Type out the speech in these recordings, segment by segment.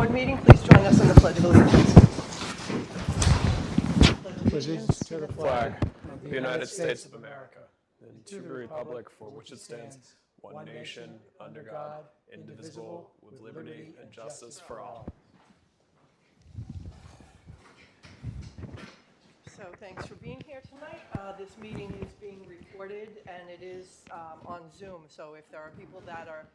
Board meeting. Please join us in the Pledge of Allegiance. Allegiance to the flag of the United States of America and to the republic for which it stands, one nation, under God, indivisible, with liberty and justice for all. So thanks for being here tonight. This meeting is being recorded and it is on Zoom. So if there are people that are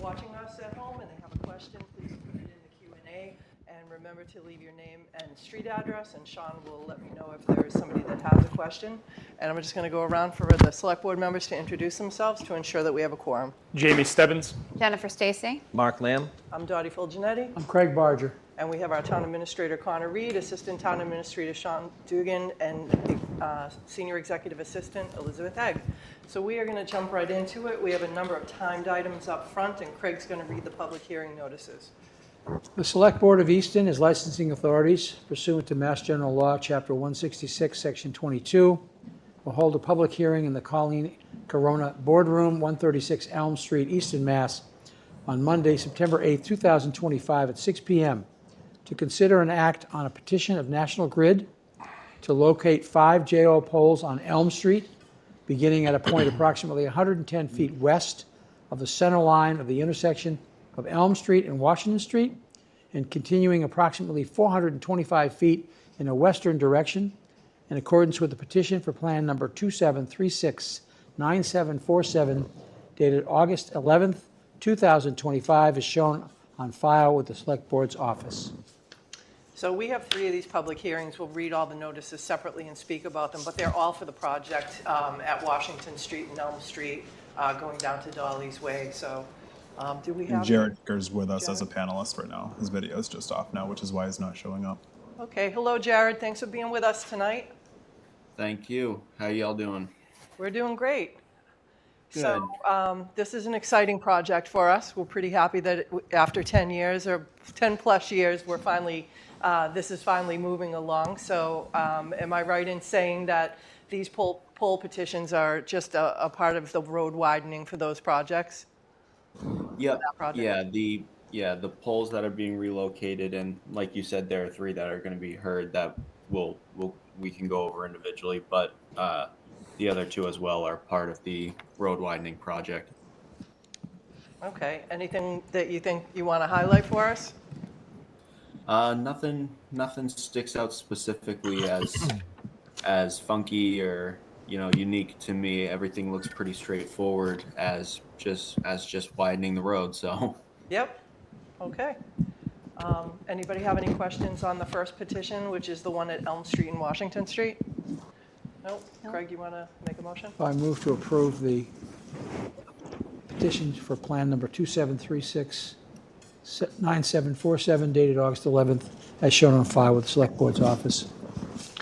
watching us at home and they have a question, please put it in the Q&A. And remember to leave your name and street address, and Sean will let me know if there is somebody that has a question. And I'm just going to go around for the select board members to introduce themselves to ensure that we have a quorum. Jamie Stebbins. Jennifer Stacy. Mark Lamb. I'm Dottie Fulgenetti. I'm Craig Barger. And we have our town administrator, Connor Reed, assistant town administrator, Sean Dugan, and senior executive assistant, Elizabeth Egg. So we are going to jump right into it. We have a number of timed items up front, and Craig's going to read the public hearing notices. The Select Board of Easton as licensing authorities pursuant to Mass General Law, Chapter 166, Section 22, will hold a public hearing in the Colleen Corona Boardroom, 136 Elm Street, Easton, Mass, on Monday, September 8, 2025 at 6 p.m. to consider and act on a petition of National Grid to locate 5 JO poles on Elm Street, beginning at a point approximately 110 feet west of the center line of the intersection of Elm Street and Washington Street, and continuing approximately 425 feet in a western direction, in accordance with the petition for plan number 27369747, dated August 11th, 2025, is shown on file with the Select Board's office. So we have 3 of these public hearings. We'll read all the notices separately and speak about them, but they're all for the project at Washington Street and Elm Street, going down to Dolly's Way. So do we have... Jared is with us as a panelist right now. His video is just off now, which is why he's not showing up. Okay. Hello, Jared. Thanks for being with us tonight. Thank you. How y'all doing? We're doing great. Good. So this is an exciting project for us. We're pretty happy that after 10 years or 10 plus years, we're finally, this is finally moving along. So am I right in saying that these poll petitions are just a part of the road widening for those projects? Yep. Yeah, the poles that are being relocated, and like you said, there are 3 that are going to be heard that we can go over individually, but the other 2 as well are part of the road widening project. Okay. Anything that you think you want to highlight for us? Nothing sticks out specifically as funky or unique to me. Everything looks pretty straightforward as just widening the road. So. Yep. Okay. Anybody have any questions on the first petition, which is the one at Elm Street and Washington Street? Nope. Craig, you want to make a motion? I move to approve the petition for plan number 27369747, dated August 11th, as shown on file with the Select Board's office.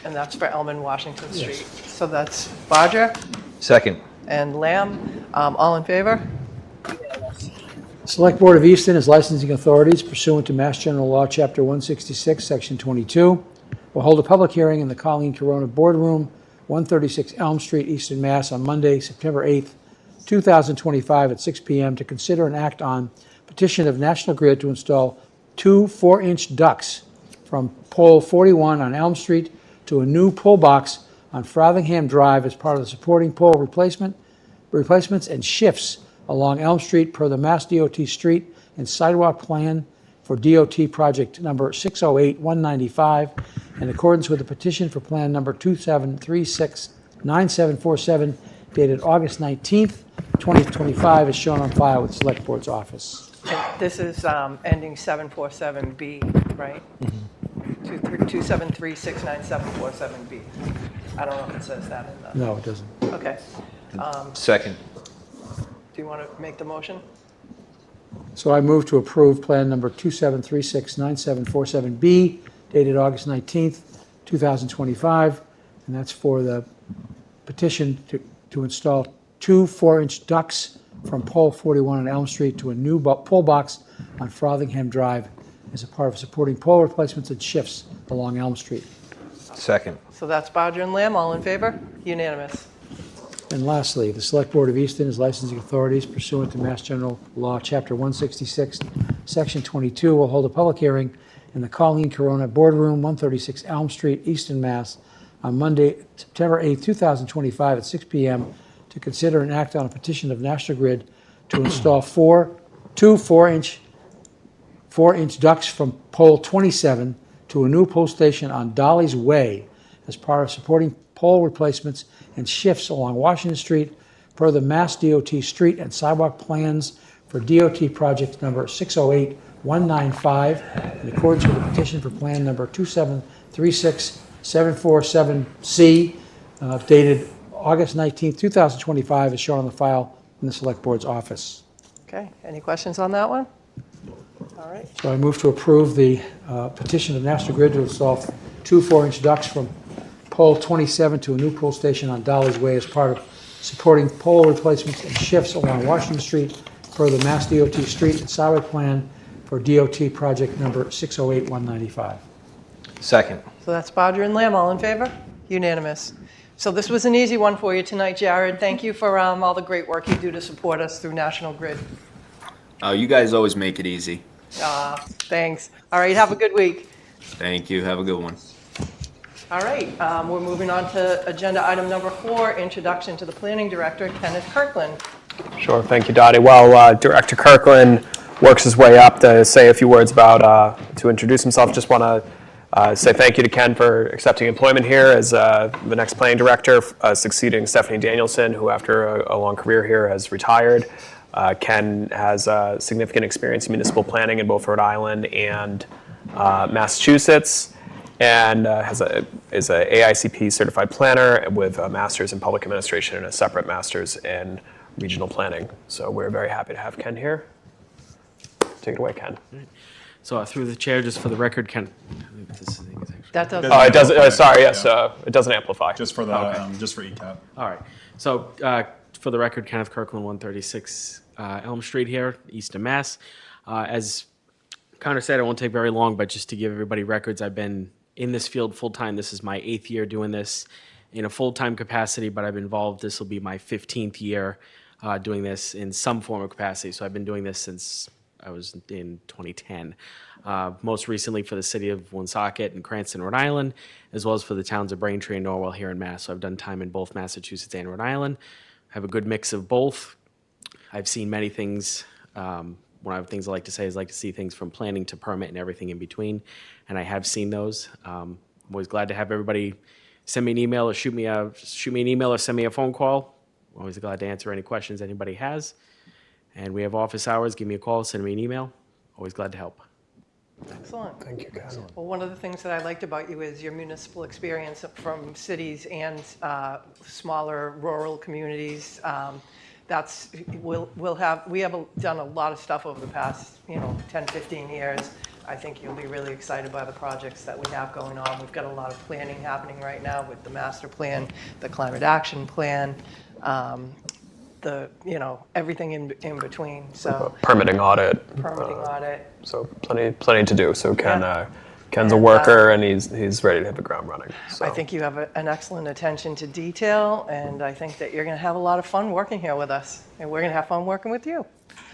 And that's for Elm and Washington Street. Yes. So that's Barger Second. and Lamb. All in favor? The Select Board of Easton as licensing authorities pursuant to Mass General Law, Chapter 166, Section 22, will hold a public hearing in the Colleen Corona Boardroom, 136 Elm Street, Easton, Mass, on Monday, September 8th, 2025 at 6 p.m. to consider and act on petition of National Grid to install 2 4-inch ducts from pole 41 on Elm Street to a new pole box on Frothingham Drive as part of the supporting pole replacements and shifts along Elm Street per the Mass DOT street and sidewalk plan for DOT project number 608195, in accordance with the petition for plan number 27369747, dated August 19th, 2025, is shown on file with Select Board's office. And this is ending 747B, right? Mm-hmm. 2736947B. I don't know if it says that in the... No, it doesn't. Okay. Second. Do you want to make the motion? So I move to approve plan number 27369747B, dated August 19th, 2025, and that's for the petition to install 2 4-inch ducts from pole 41 on Elm Street to a new pole box on Frothingham Drive as a part of supporting pole replacements and shifts along Elm Street. Second. So that's Bodger and Lamb. All in favor? Unanimous. And lastly, the Select Board of Easton is licensing authorities pursuant to Mass General Law, Chapter 166, Section 22, will hold a public hearing in the Colleen Corona Boardroom, 136 Elm Street, Easton, Mass., on Monday, September 8, 2025, at 6 p.m. to consider and act on a petition of National Grid to install two 4-inch ducts from pole 27 to a new pole station on Dolly's Way as part of supporting pole replacements and shifts along Washington Street per the Mass DOT street and sidewalk plans for DOT project number 608195 in accordance with the petition for plan number 2736747C dated August 19, 2025, as shown on the file in the Select Board's office. Okay, any questions on that one? All right, So I move to approve the petition of National Grid to install two 4-inch ducts from pole 27 to a new pole station on Dolly's Way as part of supporting pole replacements and shifts along Washington Street per the Mass DOT street and sidewalk plan for DOT project number 608195. Second. so that's Bodger and Lamb, all in favor? Unanimous. So this was an easy one for you tonight, Jared. Thank you for all the great work you do to support us through National Grid. You guys always make it easy. Thanks. All right, have a good week. Thank you. Have a good one. All right, we're moving on to agenda item number 4, introduction to the planning director, Kenneth Kirkland. Sure, thank you, Dottie. Well, Director Kirkland works his way up to say a few words about, to introduce himself. Just want to say thank you to Ken for accepting employment here as the next planning director, succeeding Stephanie Danielson, who after a long career here has retired. Ken has significant experience in municipal planning in both Rhode Island and Massachusetts, and is a AICP certified planner with a master's in public administration and a separate master's in regional planning. So we're very happy to have Ken here. Take it away, Ken. So through the chair, just for the record, Ken. This thing is actually. That does. Oh, it doesn't. Sorry, yes, it doesn't amplify. Just for the just for ECAT. All right. So for the record, Kenneth Kirkland, 136 Elm Street here, Easton, Mass. As Connor said, it won't take very long, but just to give everybody records, I've been in this field full time. This is my 8th year doing this in a full time capacity, but I've been involved. This will be my 15th year doing this in some form of capacity. So I've been doing this since I was in 2010. Most recently for the city of Woonsocket and Cranston, Rhode Island, as well as for the towns of Braintree and Norwell here in Mass. So I've done time in both Massachusetts and Rhode Island. I have a good mix of both. I've seen many things. One of the things I like to say is I like to see things from planning to permit and everything in between, and I have seen those. I'm always glad to have everybody send me an email or shoot me an email or send me a phone call. I'm always glad to answer any questions anybody has. And we have office hours. Give me a call, send me an email. Always glad to help. Excellent. Thank you, Ken. Well, one of the things that I liked about you is your municipal experience from cities and smaller rural communities. We have done a lot of stuff over the past 10, 15 years. I think you'll be really excited by the projects that we have going on. We've got a lot of planning happening right now with the master plan, the climate action plan, everything in between. So Permitting audit. So plenty to do. So Ken's a worker and he's ready to hit the ground running. So. I think you have an excellent attention to detail, and I think that you're going to have a lot of fun working here with us, and we're going to have fun working with you.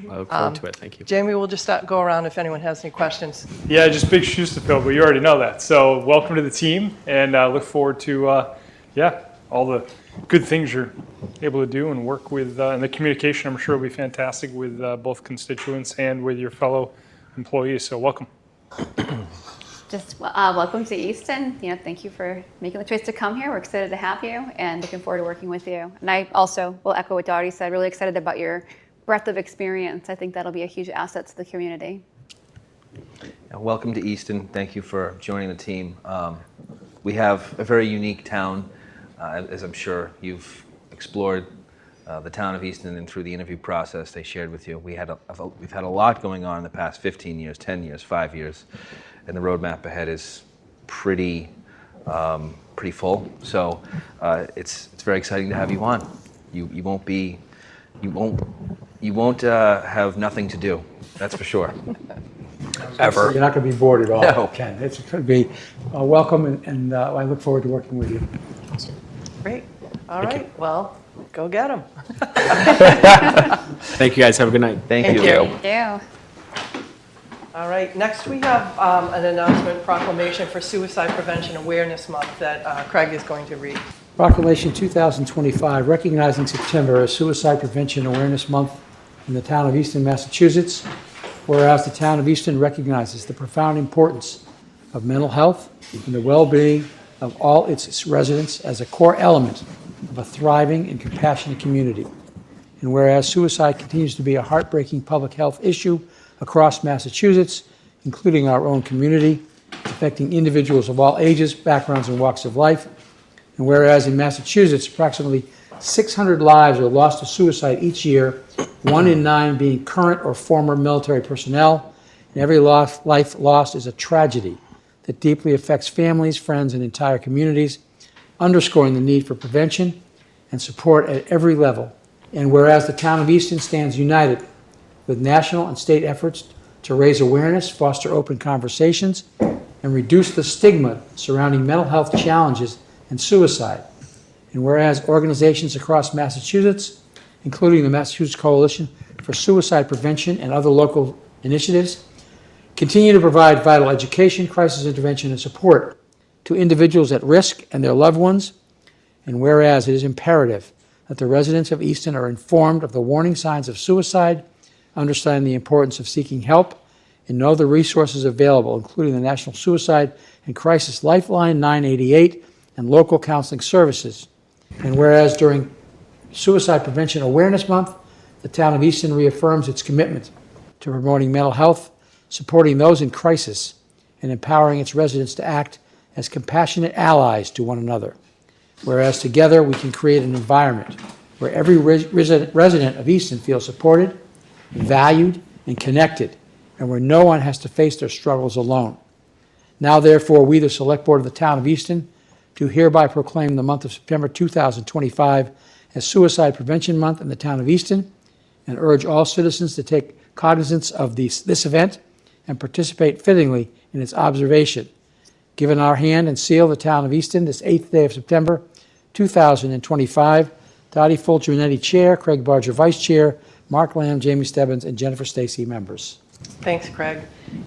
I look forward to it. Thank you. Jamie, we'll just go around if anyone has any questions. Yeah, just big shoes to fill, but you already know that. So welcome to the team, and look forward to all the good things you're able to do and work with. And the communication, I'm sure, will be fantastic with both constituents and with your fellow employees. So welcome. Just welcome to Easton. Thank you for making the choice to come here. We're excited to have you and looking forward to working with you. And I also will echo what Dottie said. Really excited about your breadth of experience. I think that'll be a huge asset to the community. Welcome to Easton. Thank you for joining the team. We have a very unique town, as I'm sure you've explored the town of Easton, and through the interview process they shared with you. We've had a lot going on in the past 15 years, 10 years, 5 years, and the roadmap ahead is pretty full. So it's very exciting to have you on. You won't have nothing to do. That's for sure. Ever. You're not going to be bored at all, No. Ken. It's going to be welcome, and I look forward to working with you. Great. All right. Well, go get them. Thank you, guys. Have a good night. Thank you. Thank you. All right, next we have an announcement proclamation for Suicide Prevention Awareness Month that Craig is going to read. Proclamation 2025, recognizing September as Suicide Prevention Awareness Month in the town of Easton, Massachusetts. Whereas the town of Easton recognizes the profound importance of mental health and the well-being of all its residents as a core element of a thriving and compassionate community. And whereas suicide continues to be a heartbreaking public health issue across Massachusetts, including our own community, affecting individuals of all ages, backgrounds, and walks of life. And whereas in Massachusetts, approximately 600 lives are lost to suicide each year, 1 in 9 being current or former military personnel, and every life lost is a tragedy that deeply affects families, friends, and entire communities, underscoring the need for prevention and support at every level. And whereas the town of Easton stands united with national and state efforts to raise awareness, foster open conversations, and reduce the stigma surrounding mental health challenges and suicide. And whereas organizations across Massachusetts, including the Massachusetts Coalition for Suicide Prevention and other local initiatives, continue to provide vital education, crisis intervention, and support to individuals at risk and their loved ones. And whereas it is imperative that the residents of Easton are informed of the warning signs of suicide, understand the importance of seeking help, and know the resources available, including the National Suicide and Crisis Lifeline 988 and local counseling services. And whereas during Suicide Prevention Awareness Month, the town of Easton reaffirms its commitment to promoting mental health, supporting those in crisis, and empowering its residents to act as compassionate allies to one another. Whereas together we can create an environment where every resident of Easton feels supported, valued, and connected, and where no one has to face their struggles alone. Now, therefore, we, the Select Board of the Town of Easton, do hereby proclaim the month of September 2025 as Suicide Prevention Month in the Town of Easton, and urge all citizens to take cognizance of this event and participate fittingly in its observation. Given our hand and seal, the Town of Easton, this 8th day of September 2025, Dottie Fulgeronetti, Chair, Craig Barger, Vice Chair, Mark Lamb, Jamie Stebbins, and Jennifer Stacy, members. Thanks, Craig.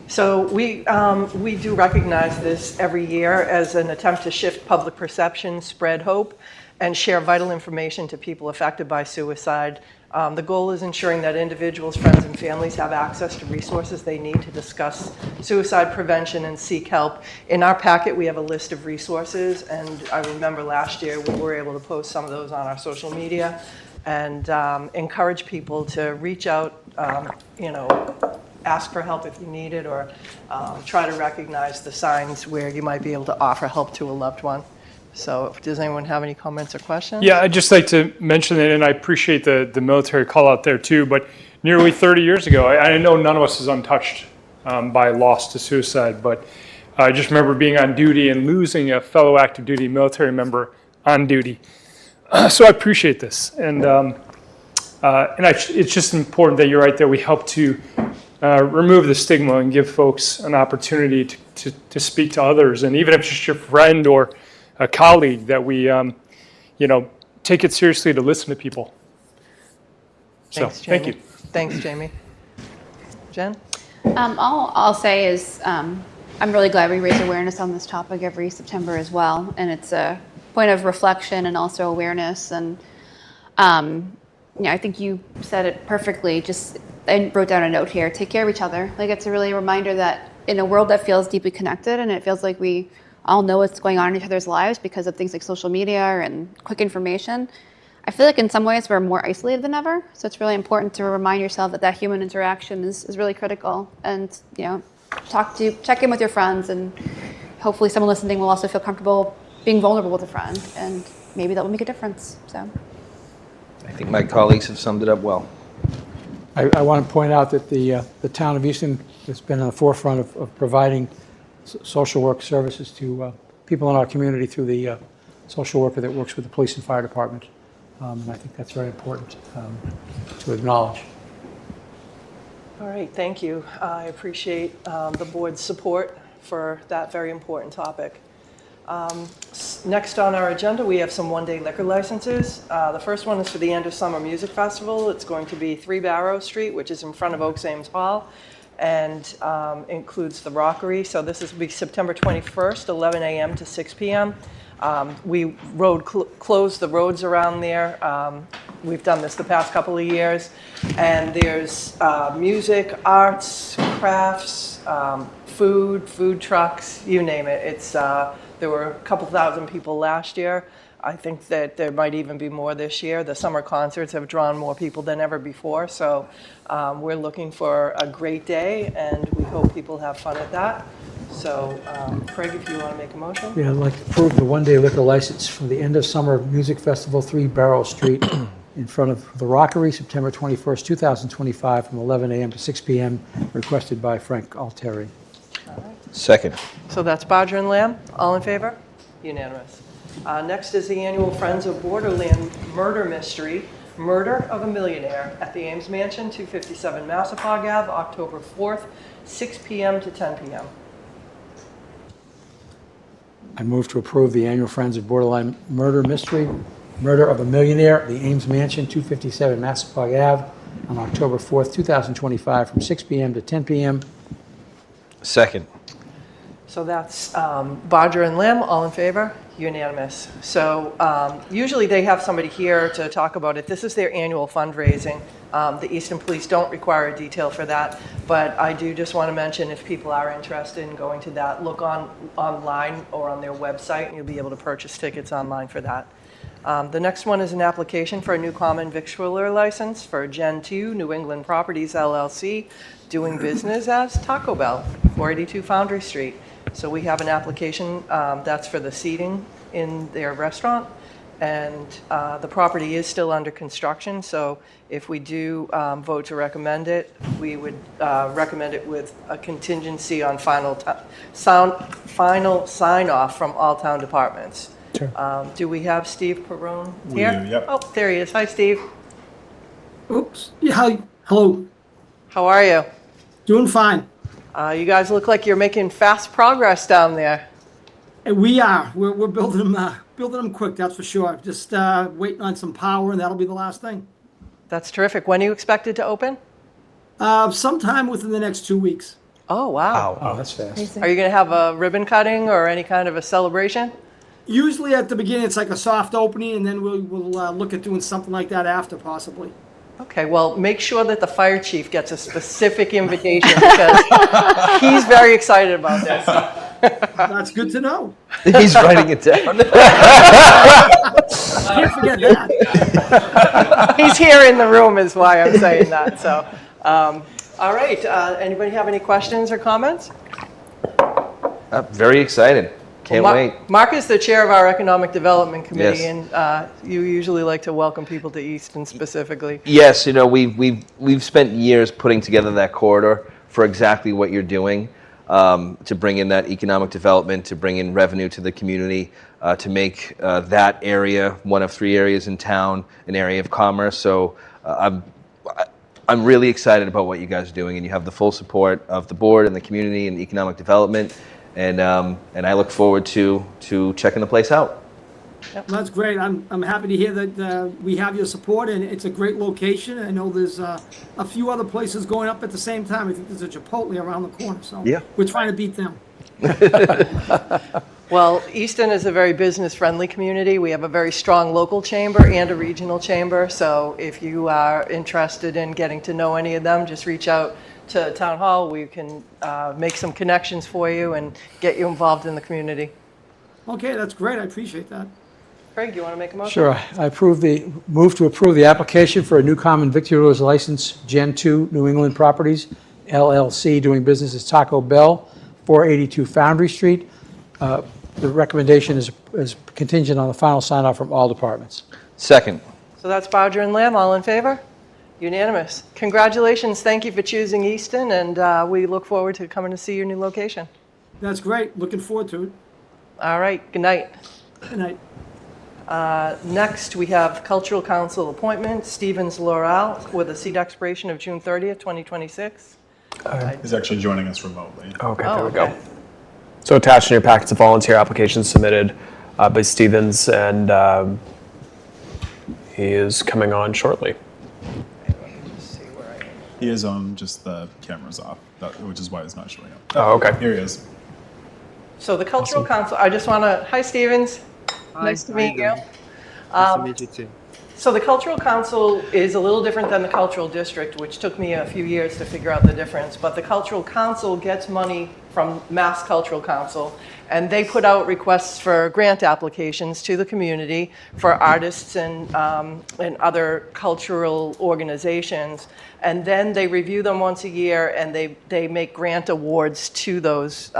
So we do recognize this every year as an attempt to shift public perception, spread hope, and share vital information to people affected by suicide. The goal is ensuring that individuals, friends, and families have access to resources they need to discuss suicide prevention and seek help. In our packet, we have a list of resources, and I remember last year we were able to post some of those on our social media and encourage people to reach out, ask for help if you need it, or try to recognize the signs where you might be able to offer help to a loved one. So does anyone have any comments or questions? Yeah, I'd just like to mention it, and I appreciate the military call out there too, but nearly 30 years ago, I know none of us is untouched by loss to suicide, but I just remember being on duty and losing a fellow active duty military member on duty. So I appreciate this, and it's just important that you're right there. We help to remove the stigma and give folks an opportunity to speak to others, and even if it's just your friend or a colleague, that we take it seriously to listen to people. So Thanks, Jamie. thank you. Thanks, Jamie. Jen? All I'll say is I'm really glad we raise awareness on this topic every September as well, and it's a point of reflection and also awareness. And I think you said it perfectly. I wrote down a note here: take care of each other. Like, it's a really reminder that in a world that feels deeply connected, and it feels like we all know what's going on in each other's lives because of things like social media and quick information, I feel like in some ways we're more isolated than ever. So it's really important to remind yourself that human interaction is really critical. And check in with your friends, and hopefully someone listening will also feel comfortable being vulnerable with a friend, and maybe that will make a difference. So I think my colleagues have summed it up well. I want to point out that the town of Easton has been on the forefront of providing social work services to people in our community through the social worker that works with the police and fire department. And I think that's very important to acknowledge. All right, thank you. I appreciate the board's support for that very important topic. Next on our agenda, we have some one-day liquor licenses. The first one is for the End of Summer Music Festival. It's going to be 3 Barrow Street, which is in front of Oaks Ames Hall. and includes the Rockery. So this will be September 21st, 11 a.m. to 6 p.m. We closed the roads around there. We've done this the past couple of years. And there's music, arts, crafts, food trucks, you name it. There were a couple thousand people last year. I think that there might even be more this year. The summer concerts have drawn more people than ever before. So we're looking for a great day, and we hope people have fun at that. So, Craig, if you want to make a motion. Yeah, I'd like to approve the one-day liquor license for the End of Summer Music Festival, 3 Barrel Street, in front of the Rockery, September 21st, 2025, from 11 a.m. to 6 p.m., requested by Frank Altieri. Second. So that's Bodger and Lamb. All in favor? Unanimous. Next is the annual Friends of Borderland Murder Mystery, Murder of a Millionaire, at the Ames Mansion, 257 Massapog Ave, October 4th, 6 p.m. to 10 p.m. I move to approve the annual Friends of Borderline Murder Mystery, Murder of a Millionaire at the Ames Mansion, 257 Massapog Ave, on October 4th, 2025, from 6 p.m. to 10 p.m. Second. So that's Bodger and Lamb. All in favor? Unanimous. So usually they have somebody here to talk about it. This is their annual fundraising. The Easton Police don't require a detail for that, but I do just want to mention, if people are interested in going to that, look online or on their website, and you'll be able to purchase tickets online for that. The next one is an application for a new common victualler license for Gen 2 New England Properties LLC, doing business as Taco Bell, 482 Foundry Street. So we have an application that's for the seating in their restaurant, and the property is still under construction. So if we do vote to recommend it, we would recommend it with a contingency on final sign-off from all town departments. Sure. Do we have Steve Perrone We here? do, yep. Oh, there he is. Hi, Steve. Oops. Yeah, hi. Hello. How are you? Doing fine. You guys look like you're making fast progress down there. And we are. We're building them quick, that's for sure. Just waiting on some power, and that'll be the last thing. That's terrific. When are you expected to open? Sometime within the next 2 weeks. Oh, wow. Oh, that's fast. Are you going to have a ribbon cutting or any kind of a celebration? Usually at the beginning, it's like a soft opening, and then we'll look at doing something like that after, possibly. Okay, well, make sure that the fire chief gets a specific invitation, because he's very excited about this. That's good to know. He's writing it down. Can't forget that. He's here in the room is why I'm saying that. So, all right, anybody have any questions or comments? Very excited. Can't wait. Mark is the chair of our Economic Development Committee, Yes. and you usually like to welcome people to Easton specifically. Yes, we've spent years putting together that corridor for exactly what you're doing, to bring in that economic development, to bring in revenue to the community, to make that area one of 3 areas in town an area of commerce. So I'm really excited about what you guys are doing, and you have the full support of the board and the community and economic development. And I look forward to checking the place out. Well, that's great. I'm happy to hear that we have your support, and it's a great location. I know there's a few other places going up at the same time. I think there's a Chipotle around the corner, so Yeah. we're trying to beat them. Well, Easton is a very business-friendly community. We have a very strong local chamber and a regional chamber. So if you are interested in getting to know any of them, just reach out to Town Hall. We can make some connections for you and get you involved in the community. Okay, that's great. I appreciate that. Craig, do you want to make a motion? Sure. I move to approve the application for a new common victualer's license, Gen 2 New England Properties LLC, doing business as Taco Bell, 482 Foundry Street. The recommendation is contingent on the final sign-off from all departments. Second. So that's Bodger and Lamb. All in favor? Unanimous. Congratulations. Thank you for choosing Easton, and we look forward to coming to see your new location. That's great. Looking forward to it. All right. Good night. Good night. Next, we have Cultural Council appointment, Stevens Laurel, with a seat expiration of June 30th, 2026. He's actually joining us remotely. Okay, Oh, there we okay. go. So attached in your packets, a volunteer application submitted by Stevens, and he is coming on shortly. He is on, just the camera's off, which is why it's not showing up. Oh, okay. Here he is. So the Cultural Council, I just want to, hi, Stevens. Nice to meet you. Nice to meet you too. So the Cultural Council is a little different than the Cultural District, which took me a few years to figure out the difference. But the Cultural Council gets money from Mass Cultural Council, and they put out requests for grant applications to the community for artists and other cultural organizations. And then they review them once a year, and they make grant awards to those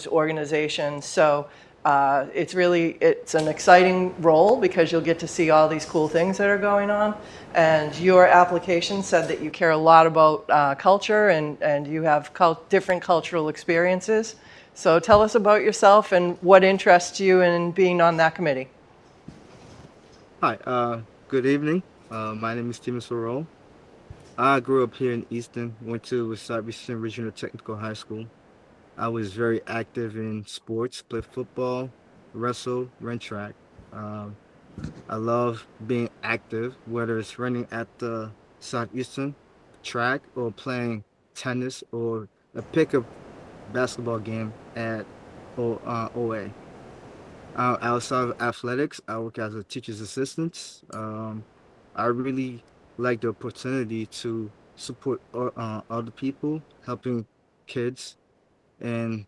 organizations. So it's an exciting role because you'll get to see all these cool things that are going on. And your application said that you care a lot about culture and you have different cultural experiences. So tell us about yourself and what interests you in being on that committee. Hi, good evening. My name is Steven Sorrell. I grew up here in Easton, went to South Easton Regional Technical High School. I was very active in sports, played football, wrestle, ran track. I love being active, whether it's running at the Southeastern track or playing tennis or a pickup basketball game at OA. Outside of athletics, I work as a teacher's assistant. I really like the opportunity to support other people, helping kids. And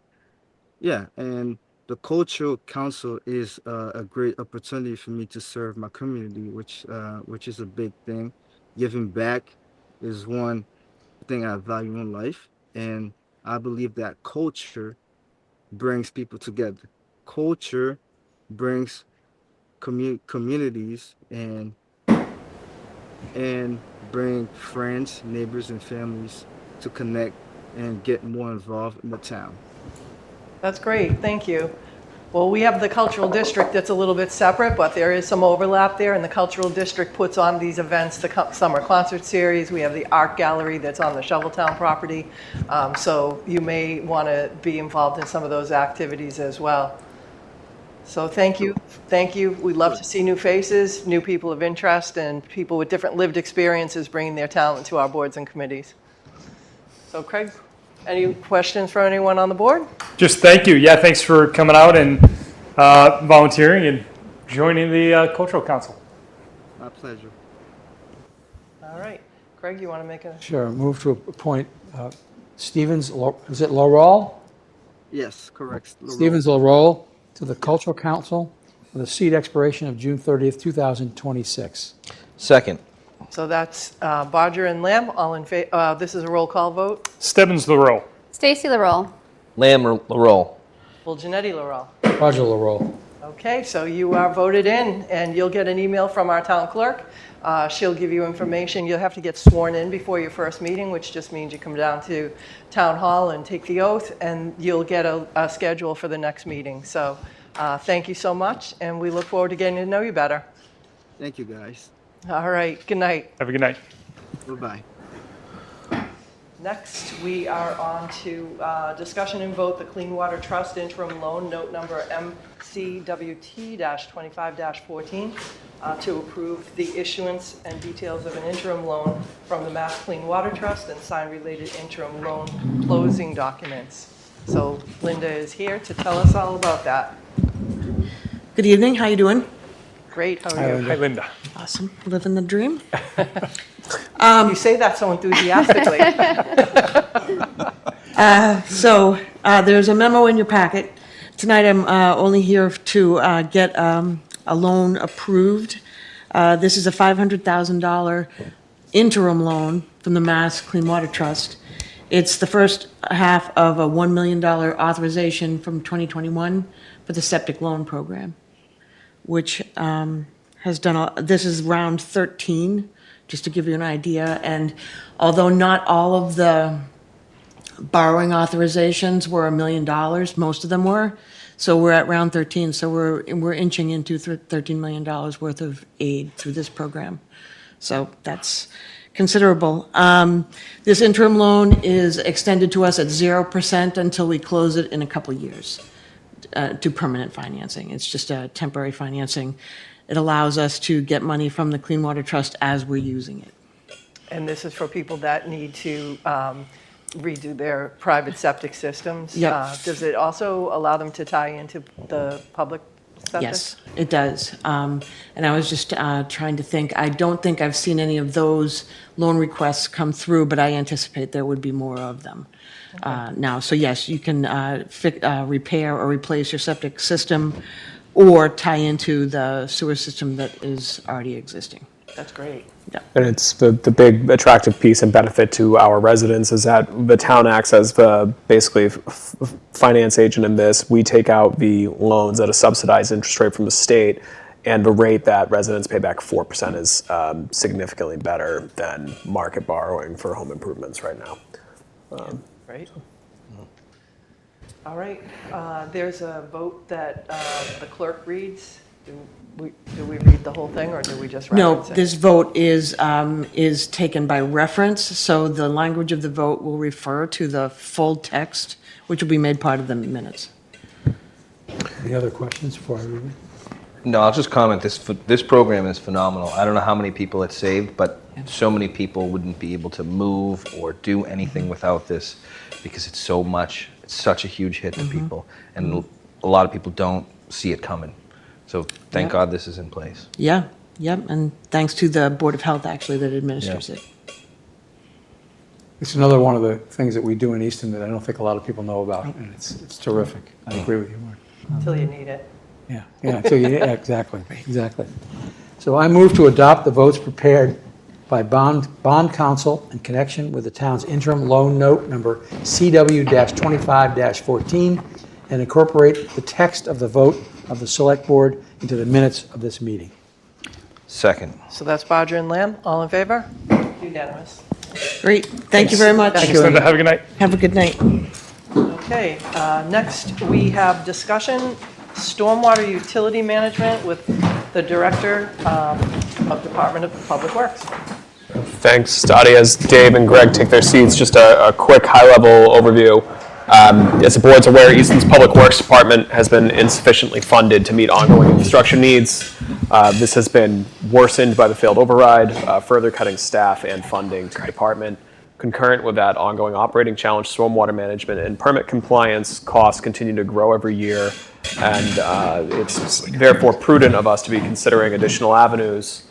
yeah, and the Cultural Council is a great opportunity for me to serve my community, which is a big thing. Giving back is one thing I value in life, and I believe that culture brings people together. Culture brings communities and bring friends, neighbors, and families to connect and get more involved in the town. That's great, thank you. Well, we have the Cultural District that's a little bit separate, but there is some overlap there, and the Cultural District puts on these events, the summer concert series. We have the art gallery that's on the Shoveltown property, so you may want to be involved in some of those activities as well. So thank you. We love to see new faces, new people of interest, and people with different lived experiences bringing their talent to our boards and committees. So Craig, any questions for anyone on the board? Just thank you. Yeah, thanks for coming out and volunteering and joining the Cultural Council. My pleasure. All right. Craig, you want to make a... Sure. Move to appoint Stevens, is it Laurel? Yes, correct. Stevens Laurel to the Cultural Council with a seat expiration of June 30th, 2026. Second. So that's Bodger and Lamb, all in favor. This is a roll call vote. Stebbins LaRoe. Stacy LaRoll. Lamb Laurel. Full Janetti Laurel. Roger Laurel. Okay, so you are voted in, and you'll get an email from our town clerk. She'll give you information. You'll have to get sworn in before your first meeting, which just means you come down to Town Hall and take the oath, and you'll get a schedule for the next meeting. So thank you so much, and we look forward to getting to know you better. Thank you, guys. All right, good night. Have a good night. Bye-bye. Next, we are on to discussion and vote the Clean Water Trust interim loan, note number MCWT-25-14, to approve the issuance and details of an interim loan from the Mass Clean Water Trust and sign related interim loan closing documents. So Linda is here to tell us all about that. Good evening, how you doing? Great, how are you? Hi, Linda. Awesome, living the dream. You say that so enthusiastically. So there's a memo in your packet. Tonight I'm only here to get a loan approved. This is a $500,000 interim loan from the Mass Clean Water Trust. It's the first half of a $1 million authorization from 2021 for the septic loan program, which has done, this is round 13, just to give you an idea. And although not all of the borrowing authorizations were $1 million, most of them were. So we're at round 13, so we're inching into $13 million worth of aid through this program. So that's considerable. This interim loan is extended to us at 0% until we close it in a couple years to permanent financing. It's just a temporary financing. It allows us to get money from the Clean Water Trust as we're using it. And this is for people that need to redo their private septic systems? Yep. Does it also allow them to tie into the public septic? Yes, it does. And I was just trying to think, I don't think I've seen any of those loan requests come through, but I anticipate there would be more of them now. So yes, you can repair or replace your septic system or tie into the sewer system that is already existing. That's great. Yeah. And it's the big attractive piece and benefit to our residents is that the town acts as the basically finance agent in this. We take out the loans at a subsidized interest rate from the state, and the rate that residents pay back, 4%, is significantly better than market borrowing for home improvements right now. Right. All right. There's a vote that the clerk reads. Do we read the whole thing, or do we just No, reference it? this vote is taken by reference, so the language of the vote will refer to the full text, which will be made part of the minutes. Any other questions before I read it? No, I'll just comment, this program is phenomenal. I don't know how many people it saved, but so many people wouldn't be able to move or do anything without this because it's so much, it's such a huge hit to people. And a lot of people don't see it coming. So thank God this is in place. Yeah, yep, and thanks to the Board of Health, actually, that administers it. It's another one of the things that we do in Easton that I don't think a lot of people know about, and it's terrific. I agree with you, Mark. Until you need it. Yeah, exactly. So I move to adopt the votes prepared by bond counsel in connection with the town's interim loan note number CW-25-14 and incorporate the text of the vote of the select board into the minutes of this meeting. Second. So that's Bodger and Lamb. All in favor? Unanimous. Great, thank you very much. Thank you. Linda, have a good night. Have a good night. Okay, next we have discussion, stormwater utility management with the Director of Department of Public Works. Thanks, Dottie. As Dave and Greg take their seats, just a quick high-level overview. As the board's aware, Easton's Public Works Department has been insufficiently funded to meet ongoing infrastructure needs. This has been worsened by the failed override, further cutting staff and funding to the department. Concurrent with that ongoing operating challenge, stormwater management and permit compliance costs continue to grow every year, and it's therefore prudent of us to be considering additional avenues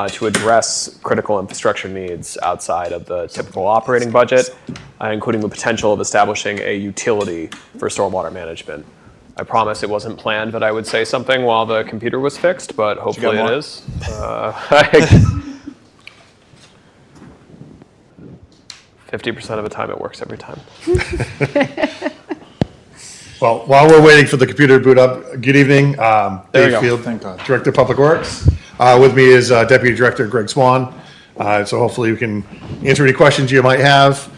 to address critical infrastructure needs outside of the typical operating budget, including the potential of establishing a utility for stormwater management. I promise it wasn't planned that I would say something while the computer was fixed, but hopefully it is. 50% of the time it works every time. Well, while we're waiting for the computer to boot up, good evening. Dave Field, Thank God. Director of Public Works. With me is Deputy Director Greg Swan. So hopefully we can answer any questions you might have.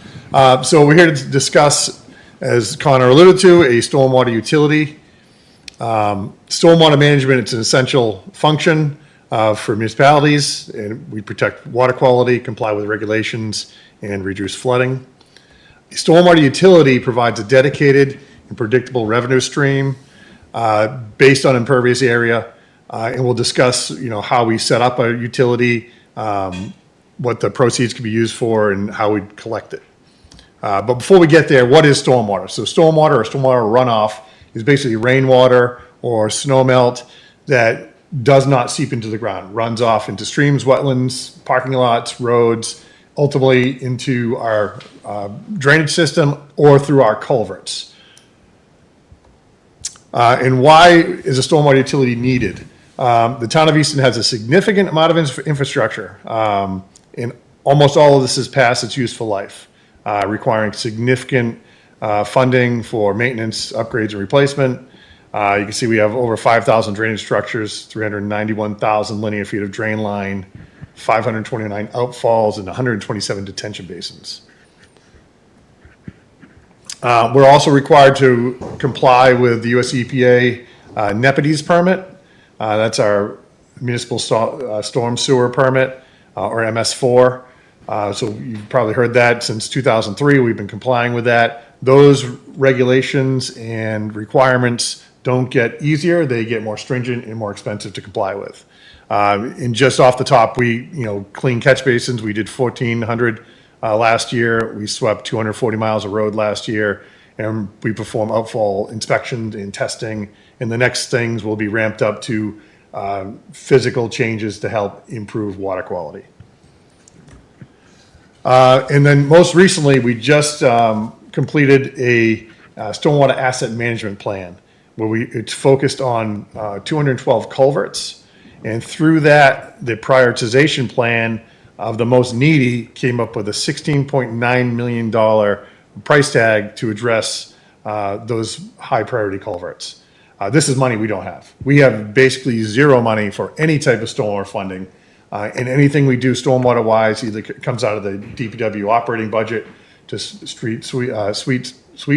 So we're here to discuss, as Connor alluded to, a stormwater utility. Stormwater management, it's an essential function for municipalities, and we protect water quality, comply with regulations, and reduce flooding. A stormwater utility provides a dedicated and predictable revenue stream based on impervious area, and we'll discuss, how we set up a utility, what the proceeds can be used for, and how we collect it. But before we get there, what is stormwater? So stormwater or stormwater runoff is basically rainwater or snowmelt that does not seep into the ground, runs off into streams, wetlands, parking lots, roads, ultimately into our drainage system or through our culverts. And why is a stormwater utility needed? The town of Easton has a significant amount of infrastructure, and almost all of this has passed its useful life, requiring significant funding for maintenance, upgrades, and replacement. You can see we have over 5,000 drainage structures, 391,000 linear feet of drain line, 529 outfalls, and 127 detention basins. We're also required to comply with the US EPA NEPIDES permit. That's our municipal storm sewer permit, or MS4. So you've probably heard that since 2003. We've been complying with that. Those regulations and requirements don't get easier. They get more stringent and more expensive to comply with. And just off the top, we, clean catch basins, we did 1,400 last year. We swept 240 miles of road last year, and we perform outfall inspections and testing. And the next things will be ramped up to physical changes to help improve water quality. And then most recently, we just completed a stormwater asset management plan where it's focused on 212 culverts. And through that, the prioritization plan of the most needy came up with a $16.9 million price tag to address those high priority culverts. This is money we don't have. We have basically zero money for any type of stormwater funding. And anything we do stormwater wise either comes out of the DPW operating budget to sweep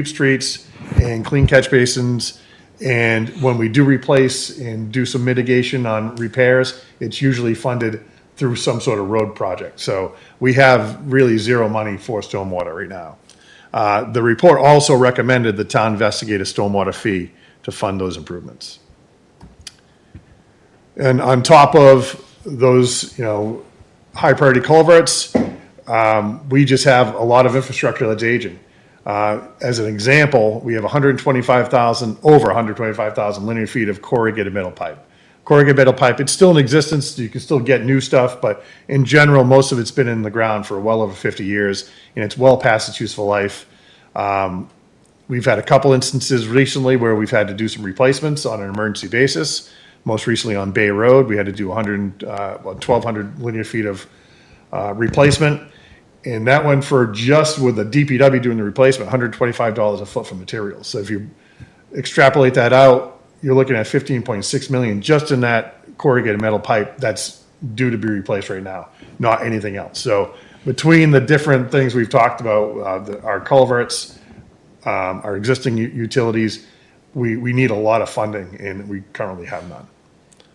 streets and clean catch basins. And when we do replace and do some mitigation on repairs, it's usually funded through some sort of road project. So we have really zero money for stormwater right now. The report also recommended the town investigate a stormwater fee to fund those improvements. And on top of those, high priority culverts, we just have a lot of infrastructure that's aging. As an example, we have over 125,000 linear feet of corrugated metal pipe. Corrugated metal pipe, it's still in existence. You can still get new stuff, but in general, most of it's been in the ground for well over 50 years, and it's well past its useful life. We've had a couple instances recently where we've had to do some replacements on an emergency basis. Most recently on Bay Road, we had to do 1,200 linear feet of replacement. And that went for just with the DPW doing the replacement, $125 a foot for materials. So if you extrapolate that out, you're looking at $15.6 million just in that corrugated metal pipe that's due to be replaced right now, not anything else. So between the different things we've talked about, our culverts, our existing utilities, we need a lot of funding, and we currently have none.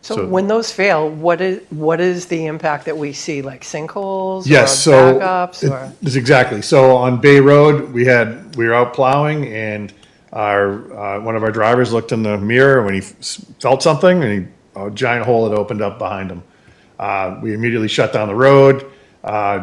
So when those fail, what is the impact that we see, like sinkholes Yes, or so backups? Or? it's exactly. So on Bay Road, we were out plowing, and one of our drivers looked in the mirror when he felt something, and a giant hole had opened up behind him. We immediately shut down the road,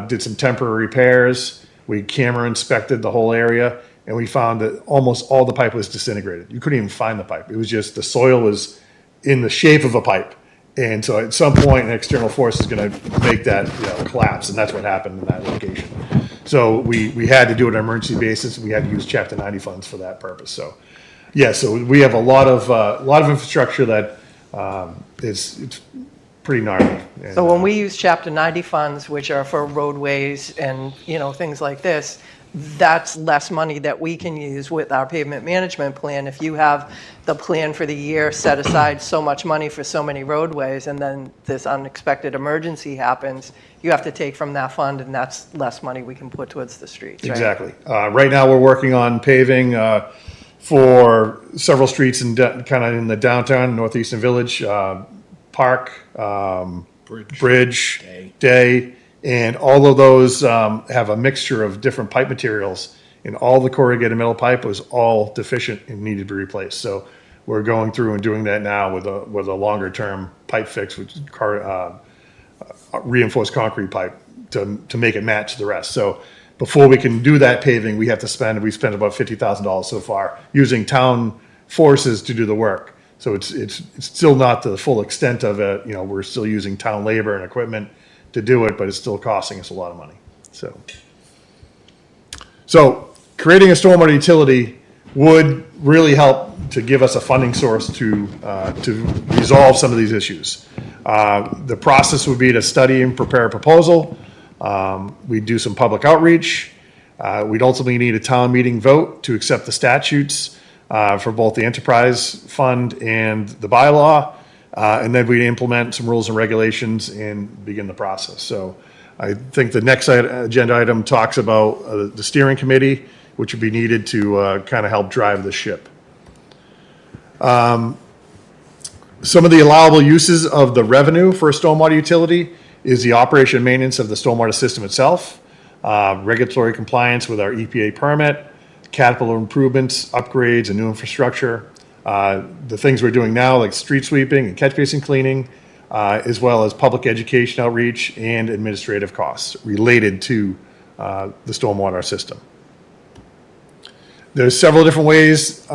did some temporary repairs. We camera inspected the whole area, and we found that almost all the pipe was disintegrated. You couldn't even find the pipe. It was just the soil was in the shape of a pipe. And so at some point, an external force is going to make that collapse, and that's what happened in that location. So we had to do it on an emergency basis. We had to use Chapter 90 funds for that purpose. So, yeah, so we have a lot of infrastructure that it's pretty gnarly. And, So when we use Chapter 90 funds, which are for roadways and, things like this, that's less money that we can use with our pavement management plan. If you have the plan for the year, set aside so much money for so many roadways, and then this unexpected emergency happens, you have to take from that fund, and that's less money we can put towards the streets, right? Exactly. Right now, we're working on paving for several streets in kind of in the downtown Northeastern Village, Park, Bridge, Day. And all of those have a mixture of different pipe materials, and all the corrugated metal pipe was all deficient and needed to be replaced. So we're going through and doing that now with a longer term pipe fix, which is reinforced concrete pipe to make it match the rest. So before we can do that paving, we spent about $50,000 so far using town forces to do the work. So it's still not to the full extent of it. We're still using town labor and equipment to do it, but it's still costing us a lot of money. So creating a stormwater utility would really help to give us a funding source to resolve some of these issues. The process would be to study and prepare a proposal. We'd do some public outreach. We'd ultimately need a town meeting vote to accept the statutes for both the enterprise fund and the bylaw. And then we'd implement some rules and regulations and begin the process. So I think the next agenda item talks about the steering committee, which would be needed to kind of help drive the ship. Some of the allowable uses of the revenue for a stormwater utility is the operation and maintenance of the stormwater system itself, regulatory compliance with our EPA permit, capital improvements, upgrades, and new infrastructure. The things we're doing now, like street sweeping and catch basin cleaning, as well as public education outreach and administrative costs related to the stormwater system. There's several different ways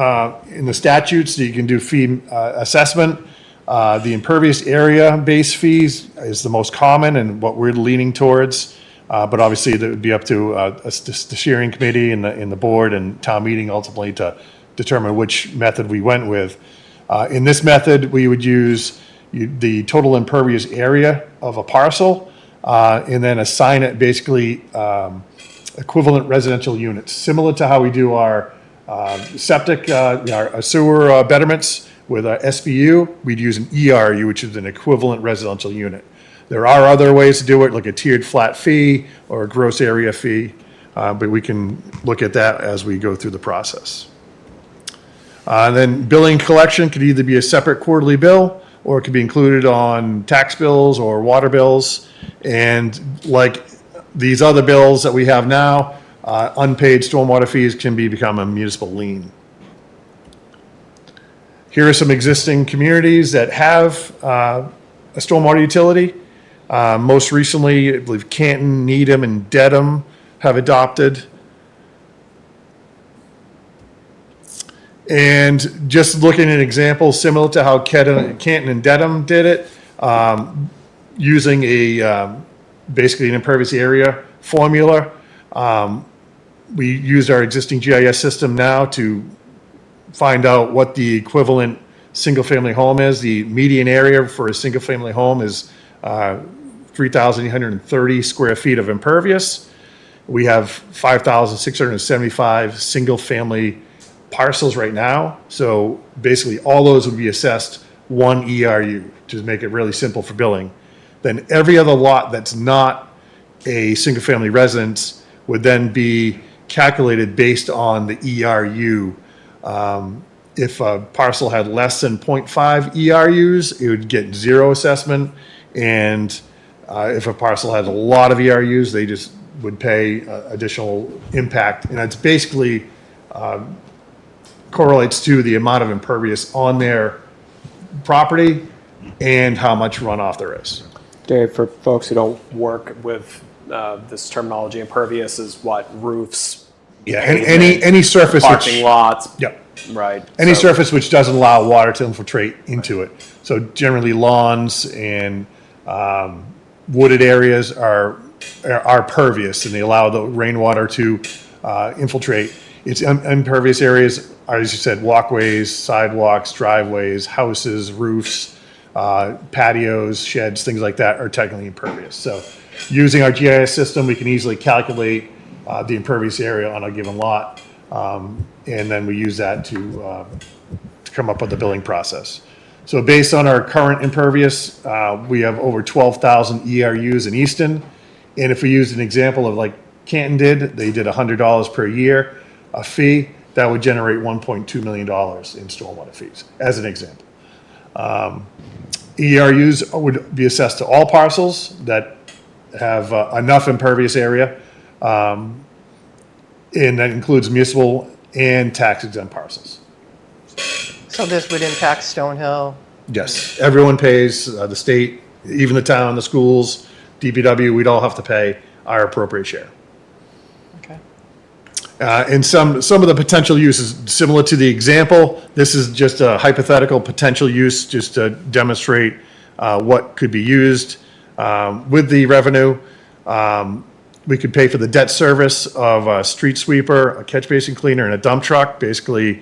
in the statutes that you can do fee assessment. The impervious area base fees is the most common and what we're leaning towards. But obviously, that would be up to the steering committee and the board and town meeting ultimately to determine which method we went with. In this method, we would use the total impervious area of a parcel and then assign it basically equivalent residential units, similar to how we do our septic, our sewer betterments with our SBU. We'd use an ERU, which is an equivalent residential unit. There are other ways to do it, like a tiered flat fee or a gross area fee, but we can look at that as we go through the process. And then billing collection could either be a separate quarterly bill, or it could be included on tax bills or water bills. And like these other bills that we have now, unpaid stormwater fees can become a municipal lien. Here are some existing communities that have a stormwater utility. Most recently, I believe Canton, Needham, and Dedham have adopted. And just looking at examples similar to how Canton and Dedham did it, using basically an impervious area formula. We used our existing GIS system now to find out what the equivalent single-family home is. The median area for a single-family home is 3,830 square feet of impervious. We have 5,675 single-family parcels right now. So basically all those would be assessed one ERU to make it really simple for billing. Then every other lot that's not a single-family residence would then be calculated based on the ERU. If a parcel had less than 0.5 ERUs, it would get zero assessment. And if a parcel had a lot of ERUs, they just would pay additional impact. And it's basically correlates to the amount of impervious on their property and how much runoff there is. Dave, for folks who don't work with this terminology, impervious is what? Roofs? Yeah, any surface parking lots? Yep. Right. Any surface which doesn't allow water to infiltrate into it. So generally lawns and wooded areas are pervious and they allow the rainwater to infiltrate. It's impervious areas, as you said, walkways, sidewalks, driveways, houses, roofs, patios, sheds, things like that are technically impervious. So using our GIS system, we can easily calculate the impervious area on a given lot. And then we use that to come up with the billing process. So based on our current impervious, we have over 12,000 ERUs in Easton. And if we used an example of like Canton did, they did $100 per year, a fee, that would generate $1.2 million in stormwater fees, as an example. ERUs would be assessed to all parcels that have enough impervious area, and that includes municipal and tax exempt parcels. So this would impact Stonehill? Yes, everyone pays, the state, even the town, the schools, DPW, we'd all have to pay our appropriate share. Okay. And some of the potential uses, similar to the example, this is just a hypothetical potential use just to demonstrate what could be used with the revenue. We could pay for the debt service of a street sweeper, a catch basin cleaner, and a dump truck, basically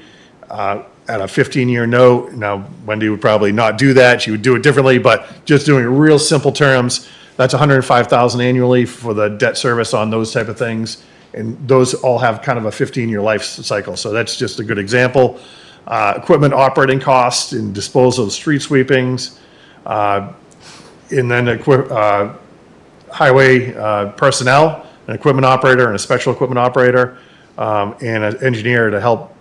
at a 15-year note. Now, Wendy would probably not do that. She would do it differently, but just doing real simple terms, that's $105,000 annually for the debt service on those type of things. And those all have kind of a 15-year life cycle. So that's just a good example. Equipment operating costs and disposal of street sweepings. And then highway personnel, an equipment operator and a special equipment operator, and an engineer to help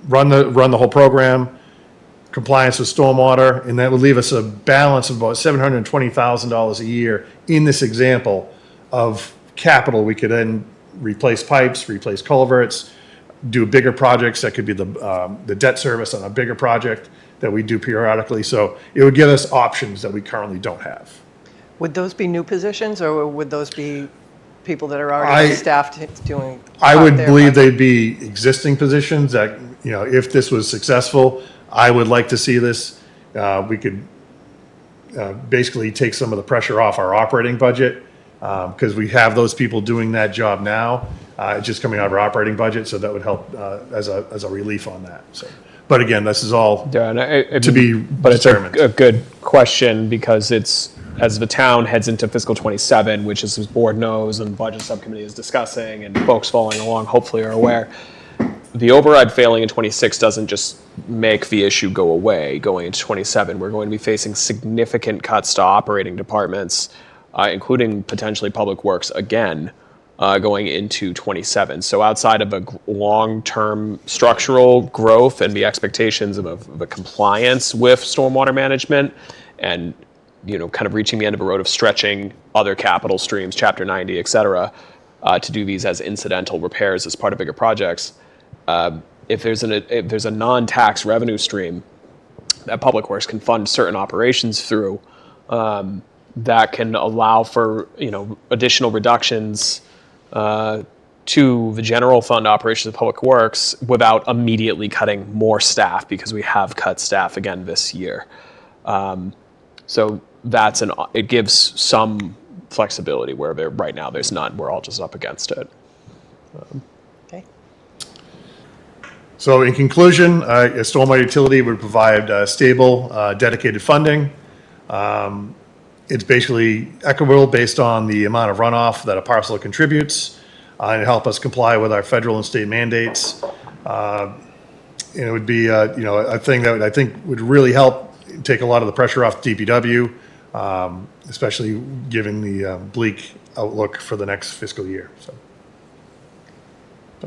run the whole program, compliance with stormwater, and that would leave us a balance of about $720,000 a year in this example of capital. We could then replace pipes, replace culverts, do bigger projects. That could be the debt service on a bigger project, that we do periodically. So it would give us options that we currently don't have. Would those be new positions, or would those be people that are already staffed doing? I would believe they'd be existing positions that, if this was successful, I would like to see this. We could basically take some of the pressure off our operating budget because we have those people doing that job now. It's just coming out of our operating budget, so that would help as a relief on that. So, but again, this is all to be determined. It's a good question because it's, as the town heads into fiscal 27, which as the board knows and the budget subcommittee is discussing and folks following along hopefully are aware, the override failing in 26 doesn't just make the issue go away going into 27. We're going to be facing significant cuts to operating departments, including potentially public works again, going into 27. So outside of a long-term structural growth and the expectations of a compliance with stormwater management and kind of reaching the end of a road of stretching other capital streams, Chapter 90, et cetera, to do these as incidental repairs as part of bigger projects. If there's a non-tax revenue stream that Public Works can fund certain operations through, that can allow for additional reductions to the general fund operations of Public Works without immediately cutting more staff, because we have cut staff again this year. So it gives some flexibility where right now there's none. We're all just up against it. Okay. So in conclusion, a stormwater utility would provide stable, dedicated funding. It's basically equitable based on the amount of runoff that a parcel contributes, and it help us comply with our federal and state mandates. And it would be, a thing that I think would really help take a lot of the pressure off DPW, especially given the bleak outlook for the next fiscal year. So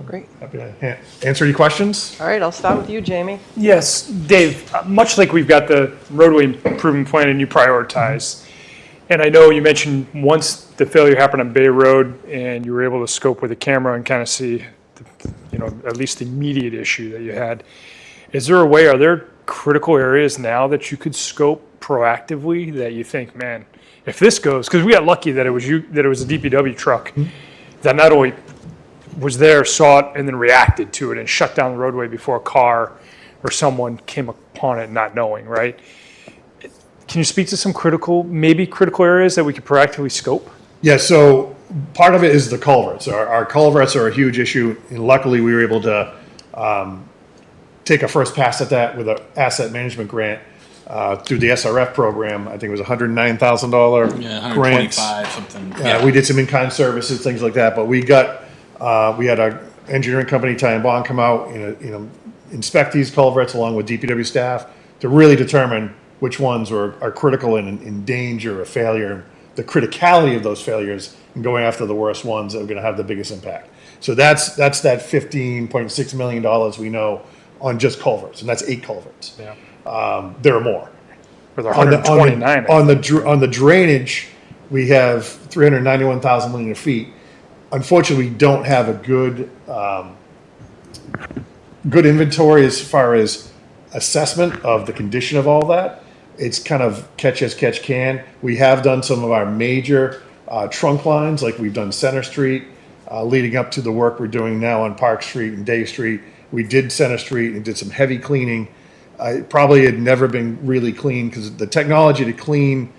Great. Happy to answer any questions. All right, I'll start with you, Jamie. Yes, Dave, much like we've got the roadway improvement plan and you prioritize, and I know you mentioned once the failure happened on Bay Road and you were able to scope with a camera and kind of see, at least the immediate issue that you had. Are there critical areas now that you could scope proactively that you think, man, if this goes, because we got lucky that it was a DPW truck that not only was there, saw it, and then reacted to it and shut down the roadway before a car or someone came upon it not knowing, right? Can you speak to some critical areas that we could proactively scope? Yeah, so part of it is the culverts. Our culverts are a huge issue, and luckily we were able to take a first pass at that with an asset management grant through the SRF program. I think it was $109,000 Yeah, grant. 125 something. Yeah, we did some in-kind services, things like that, but we had our engineering company, Ty and Bond, come out and inspect these culverts along with DPW staff to really determine which ones are critical and in danger of failure, the criticality of those failures, and going after the worst ones that are going to have the biggest impact. So that's that $15.6 million we know on just culverts, and that's 8 culverts. Yeah. There are more. Or the 129. On the drainage, we have 391,000 linear feet. Unfortunately, we don't have a good inventory as far as assessment of the condition of all that. It's kind of catch as catch can. We have done some of our major trunk lines, like we've done Center Street, leading up to the work we're doing now on Park Street and Day Street. We did Center Street and did some heavy cleaning. It probably had never been really clean because the technology to clean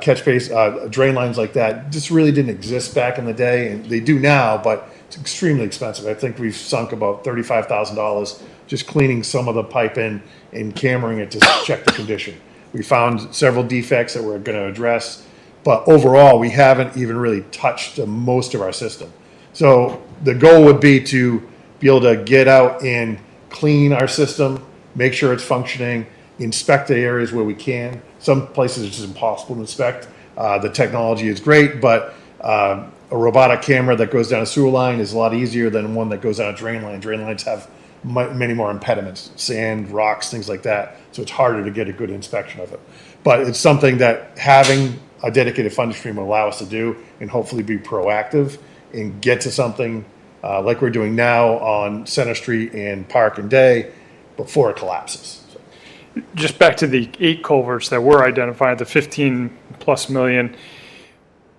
catch base, drain lines like that just really didn't exist back in the day, and they do now, but it's extremely expensive. I think we've sunk about $35,000 just cleaning some of the pipe in and cameraing it to check the condition. We found several defects that we're going to address, but overall, we haven't even really touched most of our system. So the goal would be to be able to get out and clean our system, make sure it's functioning, inspect the areas where we can. Some places it's just impossible to inspect. The technology is great, but a robotic camera that goes down a sewer line is a lot easier than one that goes down a drain line. Drain lines have many more impediments, sand, rocks, things like that. So it's harder to get a good inspection of it. But it's something that having a dedicated funding stream will allow us to do, and hopefully be proactive and get to something like we're doing now on Center Street and Park and Day before it collapses. So. just back to the 8 culverts that were identified, the 15+ million,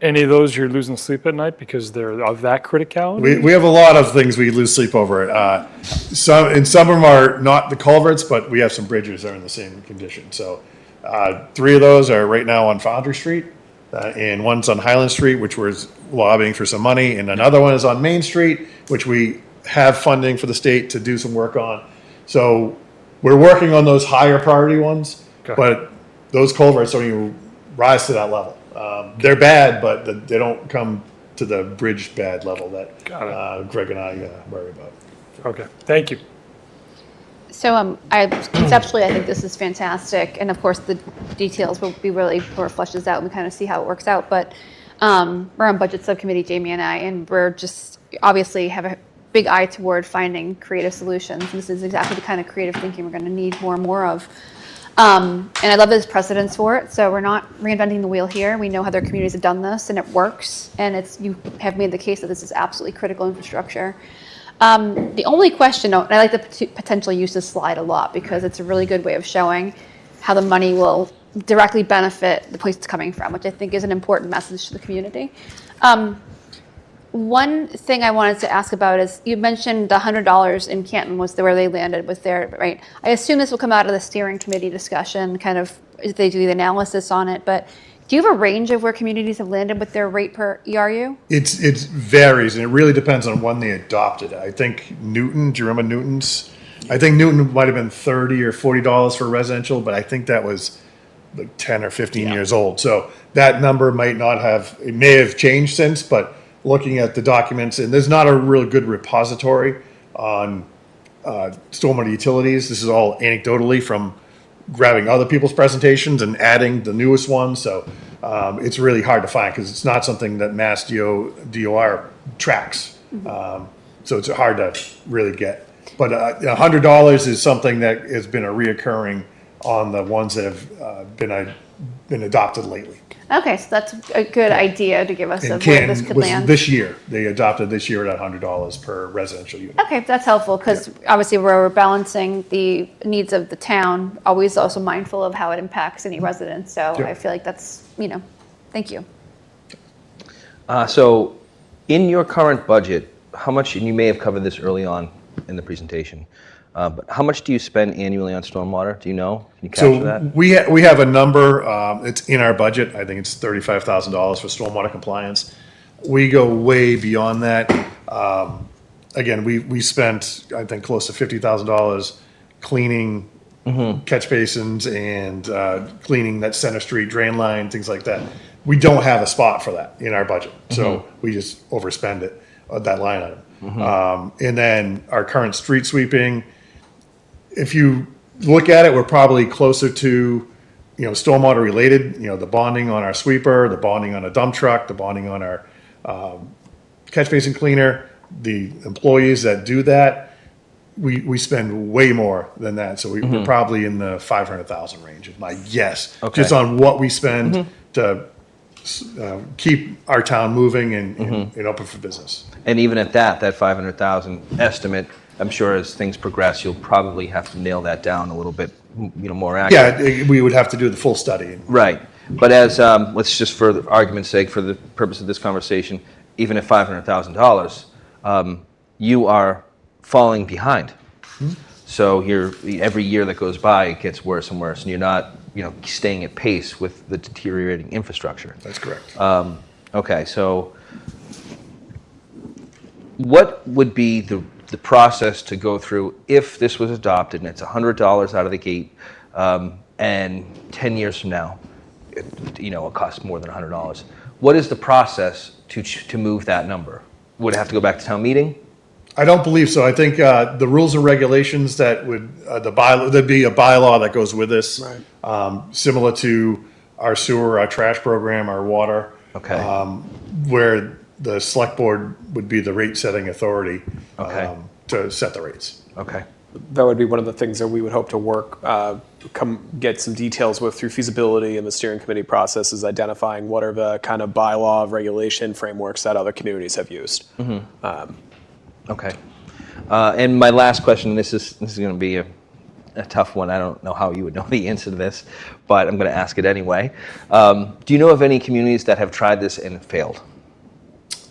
any of those you're losing sleep at night because they're of that criticality? We have a lot of things we lose sleep over. Some of them are not the culverts, but we have some bridges that are in the same condition. So 3 of those are right now on Foundry Street, and one's on Highland Street, which we're lobbying for some money, and another one is on Main Street, which we have funding for the state to do some work on. So we're working on those higher priority ones, but those culverts don't even rise to that level. They're bad, but they don't come to the bridge bad level that Greg and I worry about. Okay, thank you. So conceptually, I think this is fantastic. And of course, the details will be really more fleshes out and we kind of see how it works out. But we're on budget subcommittee, Jamie and I, and we're just obviously have a big eye toward finding creative solutions. This is exactly the kind of creative thinking we're going to need more and more of. And I love there's precedence for it. So we're not reinventing the wheel here. We know other communities have done this and it works. And you have made the case that this is absolutely critical infrastructure. The only question, and I like to potentially use this slide a lot because it's a really good way of showing how the money will directly benefit the place it's coming from, which I think is an important message to the community. One thing I wanted to ask about is you mentioned the $100 in Canton was where they landed with their, right? I assume this will come out of the steering committee discussion, kind of, if they do the analysis on it, but do you have a range of where communities have landed with their rate per ERU? It varies, and it really depends on when they adopted it. I think Newton, do you remember Newton's? I think Newton might have been $30 or $40 for residential, but I think that was like 10 or 15 years old. So that number it may have changed since, but looking at the documents, and there's not a real good repository on stormwater utilities. This is all anecdotally from grabbing other people's presentations and adding the newest ones. So it's really hard to find because it's not something that Mass DOR tracks. So it's hard to really get. But $100 is something that has been a reoccurring on the ones that have been adopted lately. Okay, so that's a good idea to give us And of where this Canton could was land. this year. They adopted this year at $100 per residential unit. Okay, that's helpful because obviously we're balancing the needs of the town, always also mindful of how it impacts any residents. So I feel like that's, thank you. So in your current budget, how much, and you may have covered this early on in the presentation, but how much do you spend annually on stormwater? Do you know? Can you capture that? We have a number. It's in our budget. I think it's $35,000 for stormwater compliance. We go way beyond that. Again, we spent, I think, close to $50,000 cleaning catch basins and cleaning that Center Street drain line, things like that. We don't have a spot for that in our budget, so we just overspend it, that line item. And then our current street sweeping, if you look at it, we're probably closer to, stormwater related, the bonding on our sweeper, the bonding on a dump truck, the bonding on our catch basin cleaner, the employees that do that, we spend way more than that. So we're probably in the 500,000 range is my guess, just on what we spend to keep our town moving and open for business. And even at that 500,000 estimate, I'm sure as things progress, you'll probably have to nail that down a little bit, more accurate. Yeah, we would have to do the full study. Right. But as, let's just for the argument's sake, for the purpose of this conversation, even at $500,000, you are falling behind. So every year that goes by, it gets worse and worse, and you're not, staying at pace with the deteriorating infrastructure. That's correct. Okay, so what would be the process to go through if this was adopted and it's $100 out of the gate, and 10 years from now, it'll cost more than $100? What is the process to move that number? Would it have to go back to town meeting? I don't believe so. I think the rules and regulations that would there'd be a bylaw that goes with this, similar to our sewer, our trash program, our water, where the select board would be the rate setting authority to set the rates. Okay. That would be one of the things that we would hope to work, get some details with through feasibility and the steering committee process, is identifying what are the kind of bylaw regulation frameworks that other communities have used. Okay. And my last question, this is going to be a tough one. I don't know how you would know the answer to this, but I'm going to ask it anyway. Do you know of any communities that have tried this and failed?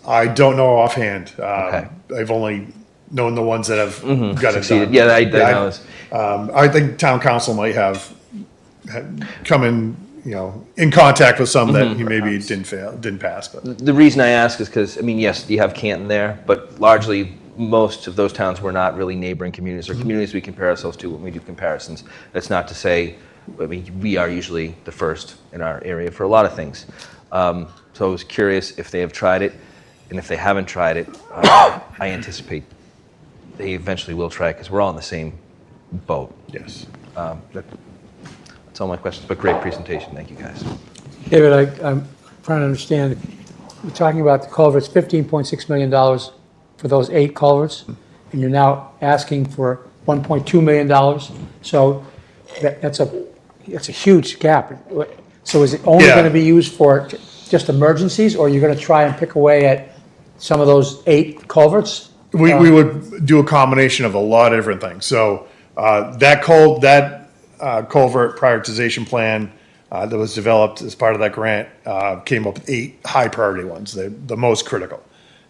I don't know offhand. Okay. I've only known the ones that have got Succeeded. it done. Yeah, I know. I think town council might have come in, in contact with some that he maybe didn't pass. But The reason I ask is because, I mean, yes, you have Canton there, but largely most of those towns were not really neighboring communities or communities we compare ourselves to when we do comparisons. That's not to say, I mean, we are usually the first in our area for a lot of things. So I was curious if they have tried it, and if they haven't tried it, I anticipate they eventually will try it because we're all in the same boat. yes. That's all my questions, but great presentation. Thank you, guys. David, I'm trying to understand, you're talking about the culverts, $15.6 million for those 8 culverts, and you're now asking for $1.2 million. So that's a huge gap. So is it only Yeah. going to be used for just emergencies, or you're going to try and pick away at some of those 8 culverts? We would do a combination of a lot of different things. So that culvert prioritization plan that was developed as part of that grant came up with 8 high priority ones, the most critical.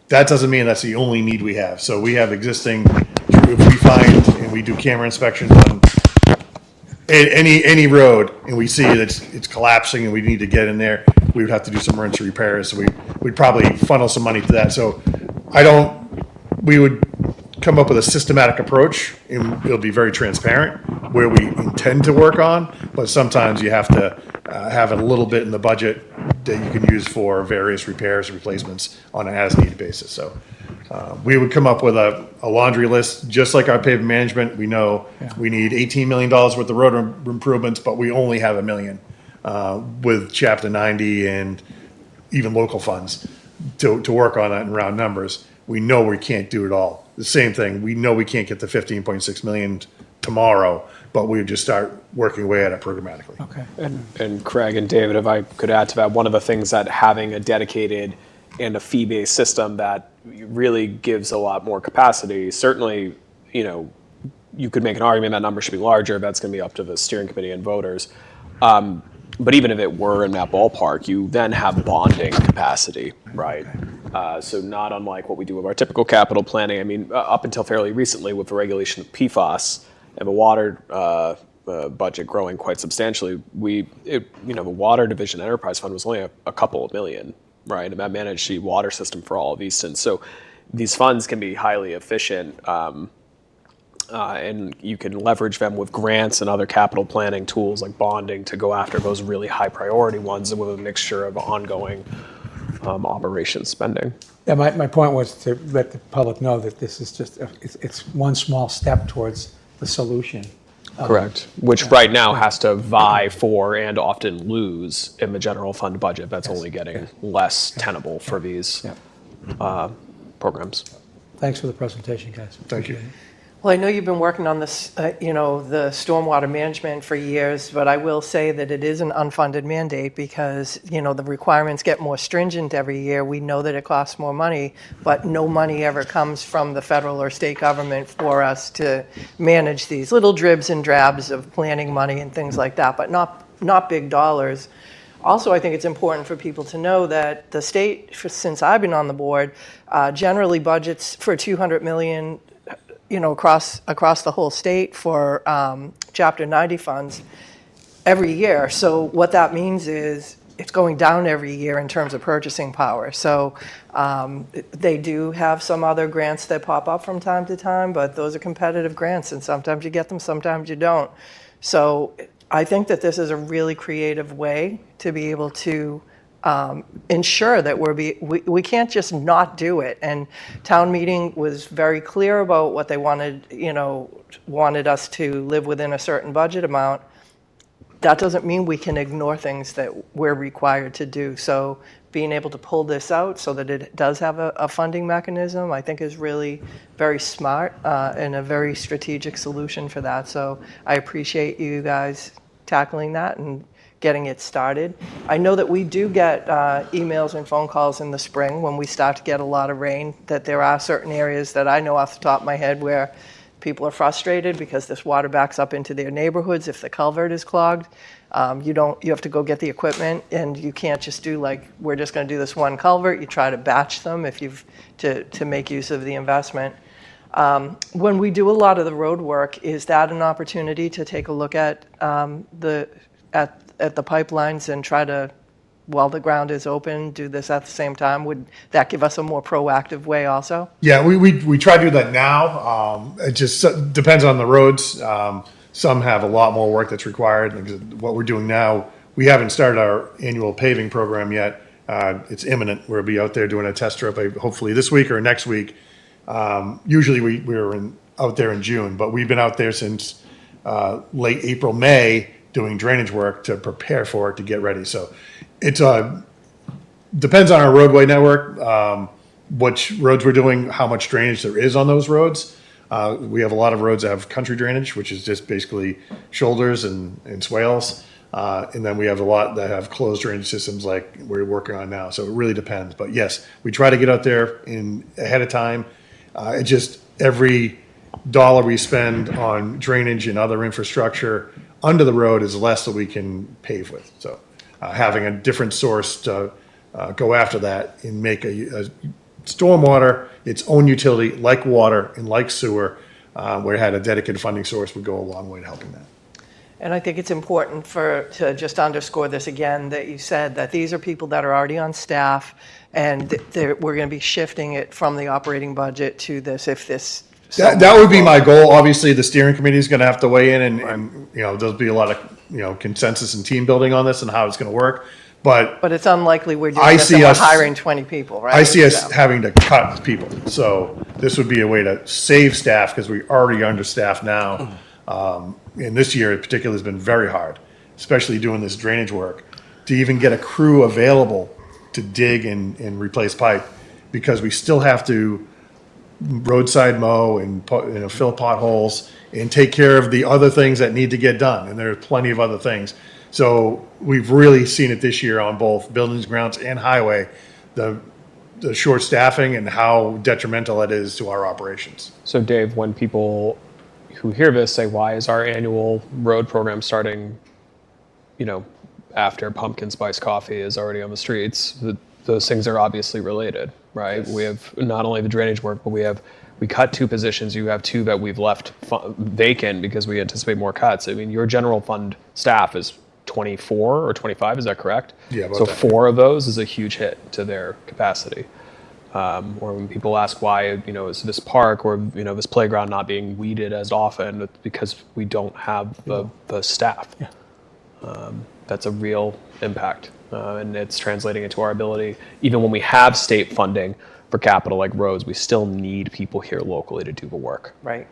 That doesn't mean that's the only need we have. So we have existing, if we find and we do camera inspections on any road and we see that it's collapsing and we need to get in there, we would have to do some emergency repairs. So we'd probably funnel some money to that. So we would come up with a systematic approach, and it'll be very transparent where we intend to work on, but sometimes you have to have a little bit in the budget that you can use for various repairs and replacements on an as-needed basis. So we would come up with a laundry list, just like our pavement management. We know we need $18 million worth of road improvements, but we only have $1 million with Chapter 90 and even local funds to work on that in round numbers. We know we can't do it all. The same thing, we know we can't get the 15.6 million tomorrow, but we would just start working away at it programmatically. Okay. And Craig and David, if I could add to that, one of the things that having a dedicated and a fee-based system that really gives a lot more capacity, certainly, you could make an argument that number should be larger. That's going to be up to the steering committee and voters. But even if it were in that ballpark, you then have bonding capacity, right? So not unlike what we do with our typical capital planning. I mean, up until fairly recently with the regulation of PFAS and the water budget growing quite substantially, the Water Division Enterprise Fund was only a couple of million, right? And that managed the water system for all of Easton. So these funds can be highly efficient, and you can leverage them with grants and other capital planning tools like bonding to go after those really high priority ones with a mixture of ongoing operation spending. Yeah, my point was to let the public know that this is just, it's one small step towards the solution. Correct. Which right now has to vie for and often lose in the general fund budget. That's only getting less tenable for these programs. Thanks for the presentation, guys. Thank you. Well, I know you've been working on this, the stormwater management for years, but I will say that it is an unfunded mandate because, the requirements get more stringent every year. We know that it costs more money, but no money ever comes from the federal or state government for us to manage these little dribs and drabs of planning money and things like that, but not big dollars. Also, I think it's important for people to know that the state, since I've been on the board, generally budgets for $200 million across the whole state for Chapter 90 funds every year. So what that means is it's going down every year in terms of purchasing power. So they do have some other grants that pop up from time to time, but those are competitive grants, and sometimes you get them, sometimes you don't. So I think that this is a really creative way to be able to ensure that we can't just not do it. And town meeting was very clear about what they wanted us to live within a certain budget amount. That doesn't mean we can ignore things that we're required to do. So being able to pull this out so that it does have a funding mechanism, I think is really very smart and a very strategic solution for that. So I appreciate you guys tackling that and getting it started. I know that we do get emails and phone calls in the spring when we start to get a lot of rain, that there are certain areas that I know off the top of my head where People are frustrated because this water backs up into their neighborhoods if the culvert is clogged. You have to go get the equipment, and you can't just do like, we're just going to do this one culvert. You try to batch them to make use of the investment. When we do a lot of the road work, is that an opportunity to take a look at the pipelines and try to, while the ground is open, do this at the same time? Would that give us a more proactive way also? Yeah, we try to do that now. It just depends on the roads. Some have a lot more work that's required. What we're doing now, we haven't started our annual paving program yet. It's imminent. We'll be out there doing a test trip, hopefully this week or next week. Usually we're out there in June, but we've been out there since late April, May, doing drainage work to prepare for it, to get ready. So it's depends on our roadway network, which roads we're doing, how much drainage there is on those roads. We have a lot of roads that have country drainage, which is just basically shoulders and swales. And then we have a lot that have closed drainage systems like we're working on now. So it really depends. But yes, we try to get out there ahead of time. It just, every dollar we spend on drainage and other infrastructure under the road is less that we can pave with. So having a different source to go after that and make a stormwater its own utility, like water and like sewer, where it had a dedicated funding source, would go a long way to helping that. And I think it's important to just underscore this again, that you said that these are people that are already on staff, and we're going to be shifting it from the operating budget to this if this. That would be my goal. Obviously, the steering committee is going to have to weigh in, and there'll be a lot of consensus and team building on this and how it's going to work. But it's unlikely we're doing this and we're hiring 20 people, right? I see us having to cut people. So this would be a way to save staff, because we're already understaffed now. And this year in particular has been very hard, especially doing this drainage work, to even get a crew available to dig and replace pipe, because we still have to roadside mow and fill potholes and take care of the other things that need to get done. And there are plenty of other things. So we've really seen it this year on both buildings, grounds, and highway, the short staffing and how detrimental it is to our operations. So Dave, when people who hear this say, why is our annual road program starting, after pumpkin spice coffee is already on the streets, those things are obviously related, right? Yes. We have not only the drainage work, but we cut 2 positions. You have 2 that we've left vacant because we anticipate more cuts. I mean, your general fund staff is 24 or 25, is that correct? Yeah, about so that. 4 of those is a huge hit to their capacity. Or when people ask why, is this park or, this playground not being weeded as often, it's because we don't have the staff. Yeah. That's a real impact. And it's translating into our ability, even when we have state funding for capital like roads, we still need people here locally to do the work. Right.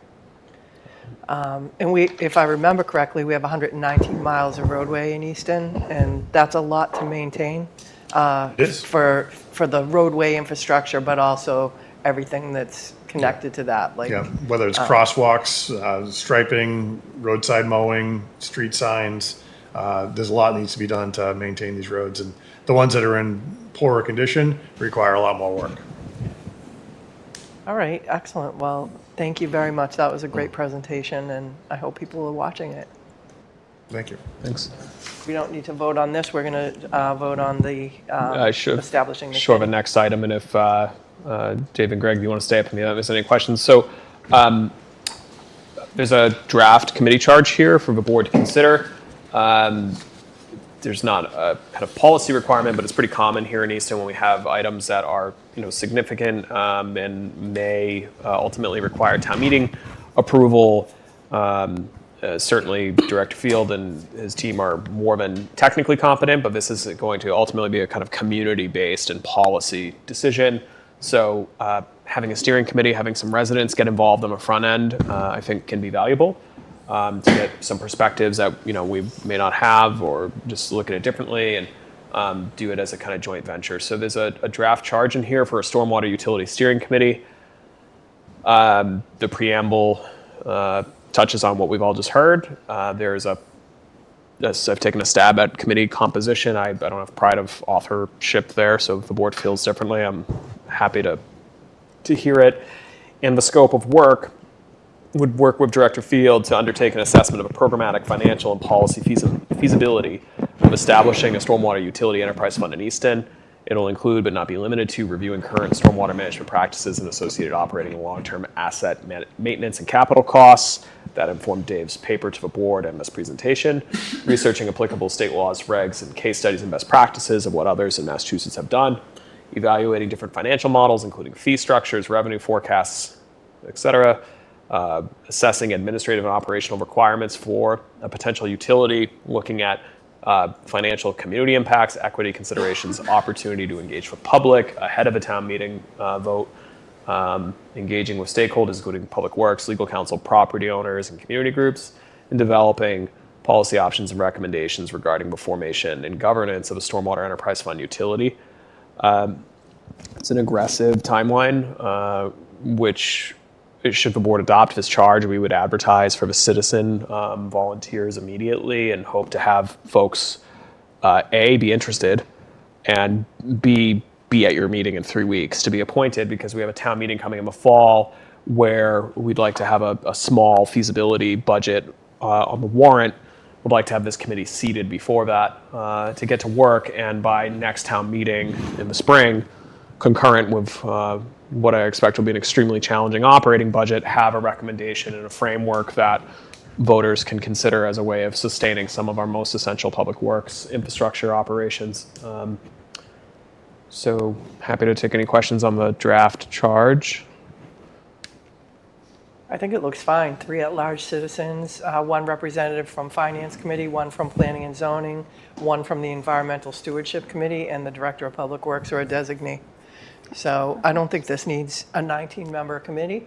And if I remember correctly, we have 119 miles of roadway in Easton, and that's a lot to maintain for the roadway infrastructure, but also everything that's connected to that. Like, whether it's crosswalks, striping, roadside mowing, street signs, there's a lot that needs to be done to maintain these roads, and the ones that are in poorer condition require a lot more work. All right, excellent. Well, thank you very much. That was a great presentation, and I hope people are watching it. Thank you. Thanks. We don't need to vote on this. We're going to vote on the establishing the Sure, the next item, and if Dave and Greg, you want to stay up and if there's any questions. So there's a draft committee charge here for the board to consider. There's not a kind of policy requirement, but it's pretty common here in Easton when we have items that are significant and may ultimately require town meeting approval. Certainly Director Field and his team are more than technically competent, but this is going to ultimately be a kind of community-based and policy decision. So having a steering committee, having some residents get involved on the front end, I think can be valuable. To get some perspectives that we may not have, or just look at it differently, and do it as a kind of joint venture. So there's a draft charge in here for a stormwater utility steering committee. The preamble touches on what we've all just heard. I've taken a stab at committee composition. I don't have pride of authorship there, so if the board feels differently, I'm happy to hear it. And the scope of work, would work with Director Field to undertake an assessment of a programmatic financial and policy feasibility of establishing a stormwater utility enterprise fund in Easton. It'll include, but not be limited to, reviewing current stormwater management practices and associated operating and long-term asset maintenance and capital costs. That informed Dave's paper to the board and this presentation. Researching applicable state laws, regs, and case studies and best practices of what others in Massachusetts have done. Evaluating different financial models, including fee structures, revenue forecasts, et cetera. Assessing administrative and operational requirements for a potential utility, looking at financial community impacts, equity considerations, opportunity to engage with public ahead of a town meeting vote, engaging with stakeholders, including public works, legal counsel, property owners, and community groups, and developing policy options and recommendations regarding the formation and governance of a stormwater enterprise fund utility. It's an aggressive timeline, which, should the board adopt this charge, we would advertise for the citizen volunteers immediately and hope to have folks, A, be interested, and B, be at your meeting in 3 weeks to be appointed, because we have a town meeting coming in the fall where we'd like to have a small feasibility budget on the warrant. We'd like to have this committee seated before that to get to work, and by next town meeting in the spring, concurrent with what I expect will be an extremely challenging operating budget, have a recommendation and a framework that voters can consider as a way of sustaining some of our most essential public works infrastructure operations. So happy to take any questions on the draft charge. I think it looks fine. 3 at-large citizens, 1 representative from Finance Committee, 1 from Planning and Zoning, 1 from the Environmental Stewardship Committee, and the Director of Public Works or a designee. So I don't think this needs a 19-member committee,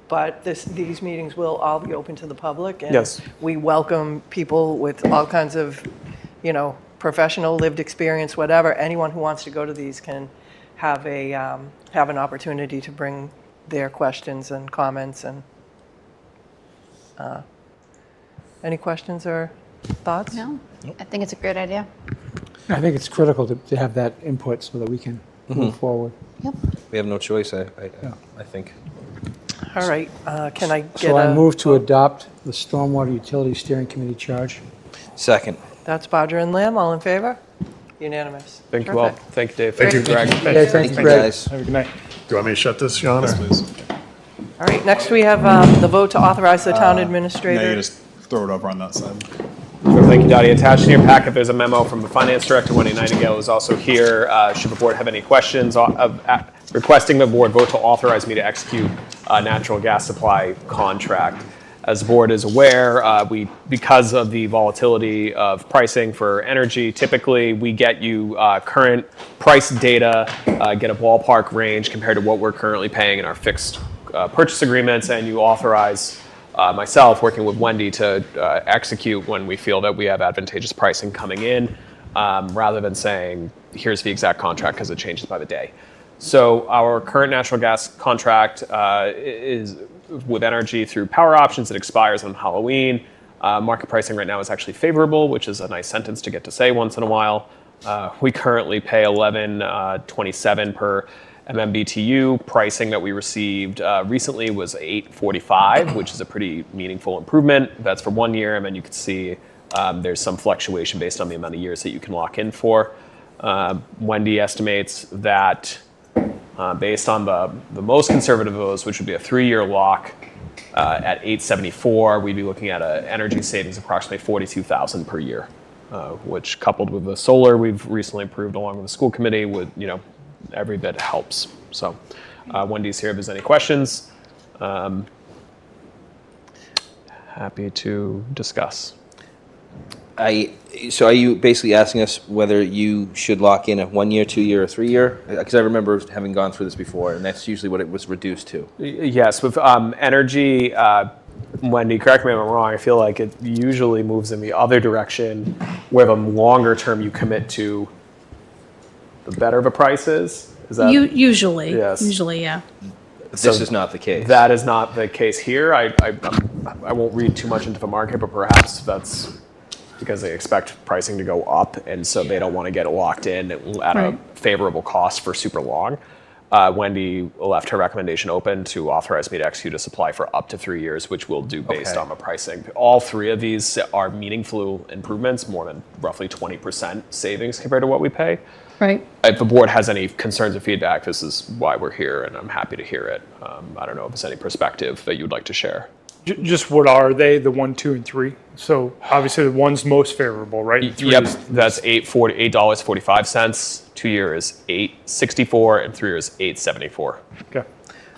but these meetings will all be open to the public. And Yes. we welcome people with all kinds of, professional, lived experience, whatever. Anyone who wants to go to these can have an opportunity to bring their questions and comments. And any questions or thoughts? No, I think it's a great idea. I think it's critical to have that input so that we can move forward. Yep. We have no choice, I think. All right, can I get So I move to adopt the Stormwater Utility Steering Committee charge. Second. That's Bodger and Lamb, all in favor? Unanimous. Thank you all. Terrific. Thank you, Dave. Thank you. Greg. Okay, thank you, Greg. guys. Have a good night. Do you want me to shut this, Sean? Yes, or- please. All right, next we have the vote to authorize the town Now administrator. you just throw it over on that side. So thank you, Dottie. Attached in your packet, there's a memo from the Finance Director. Wendy Nightingale is also here. Should the board have any questions, requesting the board vote to authorize me to execute a natural gas supply contract. As the board is aware, because of the volatility of pricing for energy, typically we get you current price data, get a ballpark range compared to what we're currently paying in our fixed purchase agreements, and you authorize myself, working with Wendy, to execute when we feel that we have advantageous pricing coming in, rather than saying, here's the exact contract, because it changes by the day. So our current natural gas contract is with energy through power options. It expires on Halloween. Market pricing right now is actually favorable, which is a nice sentence to get to say once in a while. We currently pay $11.27 per MMBTU. Pricing that we received recently was $8.45, which is a pretty meaningful improvement. That's for 1 year, and then you can see there's some fluctuation based on the amount of years that you can lock in for. Wendy estimates that based on the most conservative of those, which would be a 3-year lock at $8.74, we'd be looking at an energy savings of approximately $42,000 per year, which, coupled with the solar we've recently approved along with the school committee, would, every bit helps. So Wendy's here if there's any questions. Happy to discuss. So are you basically asking us whether you should lock in a 1 year, 2 year, or 3 year? Because I remember having gone through this before, and that's usually what it was reduced to. Yes, with energy, Wendy, correct me if I'm wrong, I feel like it usually moves in the other direction, where the longer term you commit to, the better the price is. Is that Usually. Yes. Usually, yeah. This is not the case. That is not the case here. I won't read too much into the market, but perhaps that's because they expect pricing to go up, and so they don't want to get it locked in at a favorable cost for super long. Wendy left her recommendation open to authorize me to execute a supply for up to 3 years, which we'll do based on the pricing. All three of these are meaningful improvements, more than roughly 20% savings compared to what we pay. Right. If the board has any concerns or feedback, this is why we're here, and I'm happy to hear it. I don't know if there's any perspective that you would like to share. Just what are they, the 1, 2, and 3? So obviously the one's most favorable, right? Three Yep, is- that's $8.45. 2 years, $8.64, and 3 years, $8.74. Okay.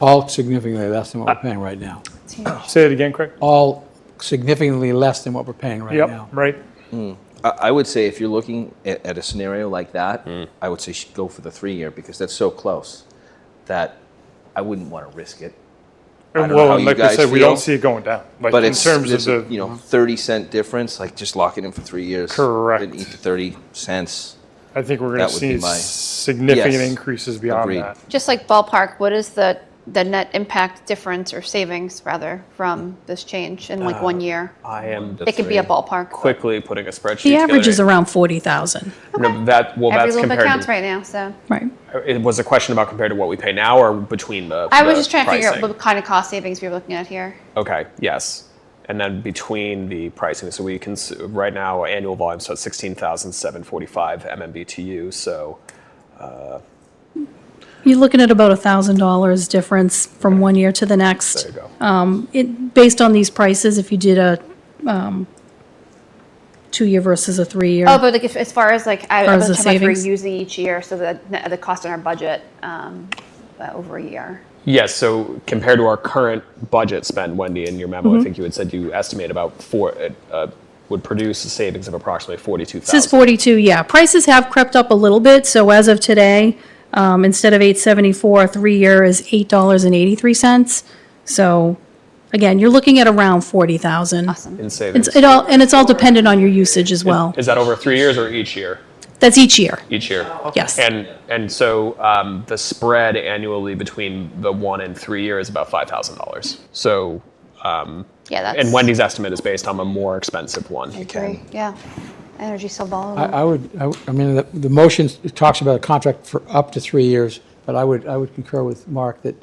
All significantly less than what we're paying right now. Say it again, Craig. All significantly less than what we're paying right Yep, now. right. I would say if you're looking at a scenario like that, I would say you should go for the 3-year because that's so close that I wouldn't want to risk it. I don't know Well, how and you like we guys said, we feel, don't see it going down. Like but in it's terms of there's the, a 30-cent difference. Like just lock it in for 3 years. Correct. And eat the 30 cents. I think we're going That to would see be my- significant Yes. increases beyond Agreed. that. Just like ballpark, what is the net impact difference or savings rather from this change in like 1 year? I am It could be a ballpark. quickly putting a spreadsheet The average is together. around 40,000. No, Every that's little bit compared counts to, right now, so. Right. it was a question about compared to what we pay now or between the I was the just trying to figure out pricing? what kind of cost savings we were looking at here. Okay, yes. And then between the pricing, so we can, right now, annual volume starts 16,745 MMBTU, so You're looking at about $1,000 difference from 1 year to the next. there you go. Based on these prices, if you did a 2-year versus a 3-year. Oh, but like as far as like, I Far as was the talking about for savings? using each year, so the cost in our budget over a year. Yes, so compared to our current budget spend, Wendy, in your memo, Mm-hmm. I think you had said you estimate about would produce a savings of approximately It 42,000. says 42, yeah. Prices have crept up a little bit, so as of today, instead of $8.74, a 3-year is $8.83. So again, you're looking at around 40,000. Awesome. In savings. It's all dependent on your usage as well. Is that over 3 years or each year? That's each year. Each year. Yes. And so the spread annually between the 1 and 3 year is about $5,000. So Yeah, that's. and Wendy's estimate is based on a more expensive one. I agree, yeah. Energy's so volatile. I mean, the motion talks about a contract for up to 3 years, but I would concur with Mark that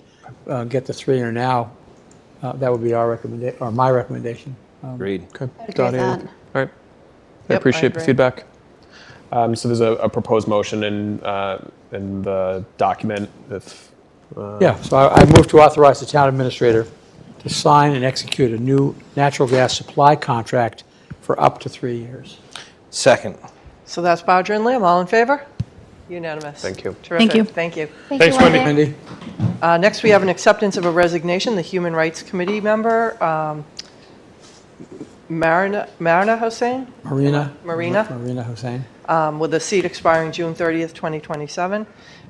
get the 3-year now. That would be our recommendation, or my recommendation. Agreed. Okay. I'd agree with Dottie, that. All right. I I appreciate the agree. feedback. So there's a proposed motion in the document. If Yeah, so I move to authorize the town administrator to sign and execute a new natural gas supply contract for up to 3 years. Second. So that's Bodger and Lamb. All in favor? Unanimous. Thank you. Terrific. you. Thank you. Thanks, you, Wendy. Wendy? Next, we have an acceptance of a resignation, the Human Rights Committee member, Marina Hussein, Marina? Marina. Marina Hussein. With a seat expiring June 30th, 2027.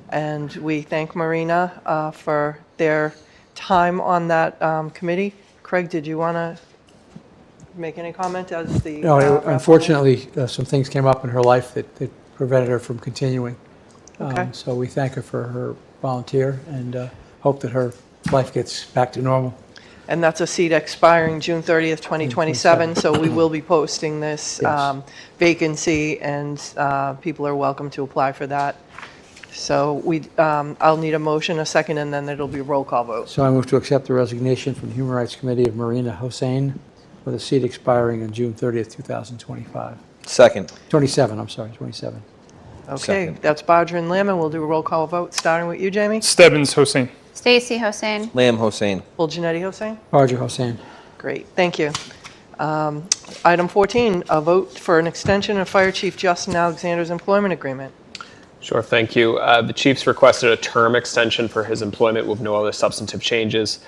And we thank Marina for their time on that committee. Craig, did you want to make any comment as the? No, unfortunately, some things came up in her life that prevented her from continuing. Okay. So we thank her for her volunteer and hope that her life gets back to normal. And that's a seat expiring June 30th, 2027, so we will be posting this Yes. vacancy, and people are welcome to apply for that. So I'll need a motion, a second, and then it'll be a roll call vote. So I move to accept the resignation from the Human Rights Committee of Marina Hussein with a seat expiring on June 30th, 2025. Second. 27, I'm sorry, 27. Okay, Second. that's Bodger and Lamb, and we'll do a roll call vote, starting with you, Jamie. Stebbins Hossein. Stacy Hossein. Lamb Hossein. Full Janetti Hossein? Barger Hussein. Great, thank you. Item 14, a vote for an extension of Fire Chief Justin Alexander's employment agreement. Sure, thank you. The Chief's requested a term extension for his employment with no other substantive changes.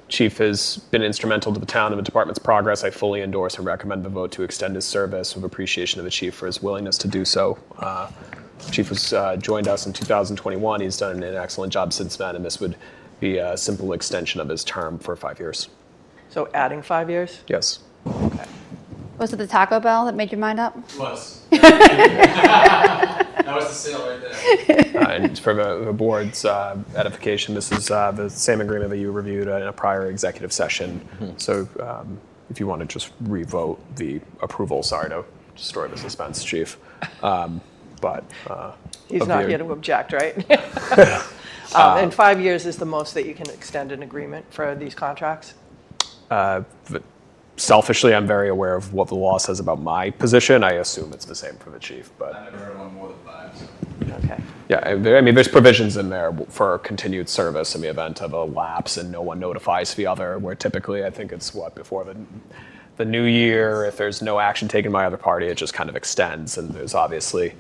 Chief has been instrumental to the town and the department's progress. I fully endorse and recommend the vote to extend his service with appreciation of the Chief for his willingness to do so. Chief was joined us in 2021. He's done an excellent job since then, and this would be a simple extension of his term for 5 years. So adding 5 years? Yes. Was it the Taco Bell that made your mind up? Was. That was the sale right there. And for the board's edification, this is the same agreement that you reviewed in a prior executive session. So if you want to just revote the approval, sorry to destroy the suspense, Chief. But He's of not the- here to object, right? And 5 years is the most that you can extend an agreement for these contracts? But selfishly, I'm very aware of what the law says about my position. I assume it's the same for the chief, but. I've never heard one more than 5. So. Okay. Yeah, I mean, there's provisions in there for continued service in the event of a lapse and no one notifies the other, where typically I think it's before the new year, if there's no action taken by either party, it just kind of extends. And there's obviously,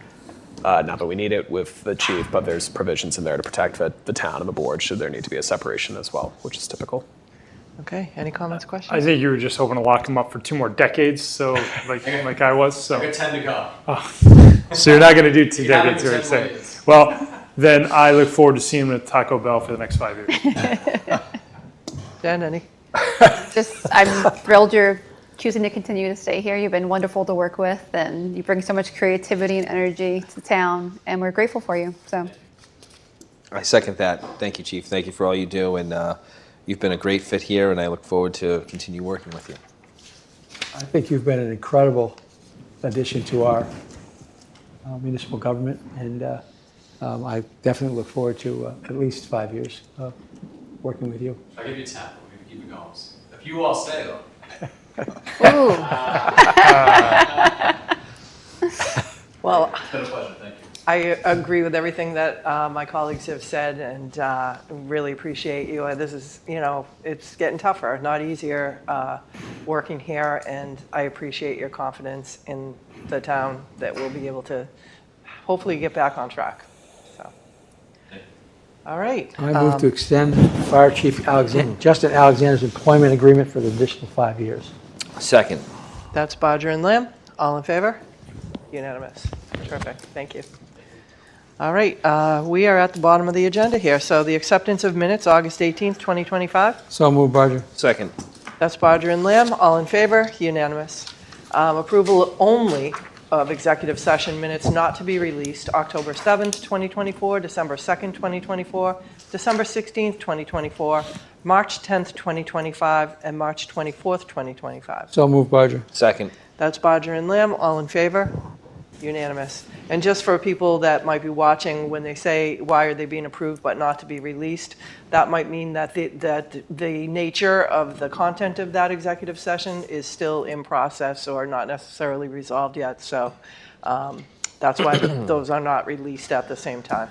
not that we need it with the chief, but there's provisions in there to protect the town and the board should there need to be a separation as well, which is typical. Okay, any comments, questions? I think you were just hoping to lock him up for 2 more decades, so like I was. So. I got 10 to go. Oh. So you're not going to do 2 decades, you're saying. Well, then I look forward to seeing him at Taco Bell for the next 5 years. Jen, any? I'm thrilled you're choosing to continue to stay here. You've been wonderful to work with, and you bring so much creativity and energy to town, and we're grateful for you. So. I second that. Thank you, Chief. Thank you for all you do, and you've been a great fit here, and I look forward to continue working with you. I think you've been an incredible addition to our municipal government, and I definitely look forward to at least 5 years working with you. I'll give you 10. We're going to keep it going. If you all stay, though. Ooh. Well, It's been a pleasure. Thank you. I agree with everything that my colleagues have said, and really appreciate you. This is, it's getting tougher, not easier working here, and I appreciate your confidence in the town that we'll be able to hopefully get back on track. So, all right. I move to extend Fire Chief Justin Alexander's employment agreement for the additional 5 years. Second. That's Bodger and Lamb. All in favor? Unanimous. Terrific. Thank you. All right, we are at the bottom of the agenda here. So the acceptance of minutes, August 18th, 2025. So moved, Barger. Second. That's Bodger and Lamb. All in favor? Unanimous. Approval only of executive session minutes not to be released October 7th, 2024, December 2nd, 2024, December 16th, 2024, March 10th, 2025, and March 24th, 2025. So moved, Barger. Second. That's Bodger and Lamb. All in favor? Unanimous. And just for people that might be watching, when they say, why are they being approved but not to be released, that might mean that the nature of the content of that executive session is still in process or not necessarily resolved yet. So that's why those are not released at the same time.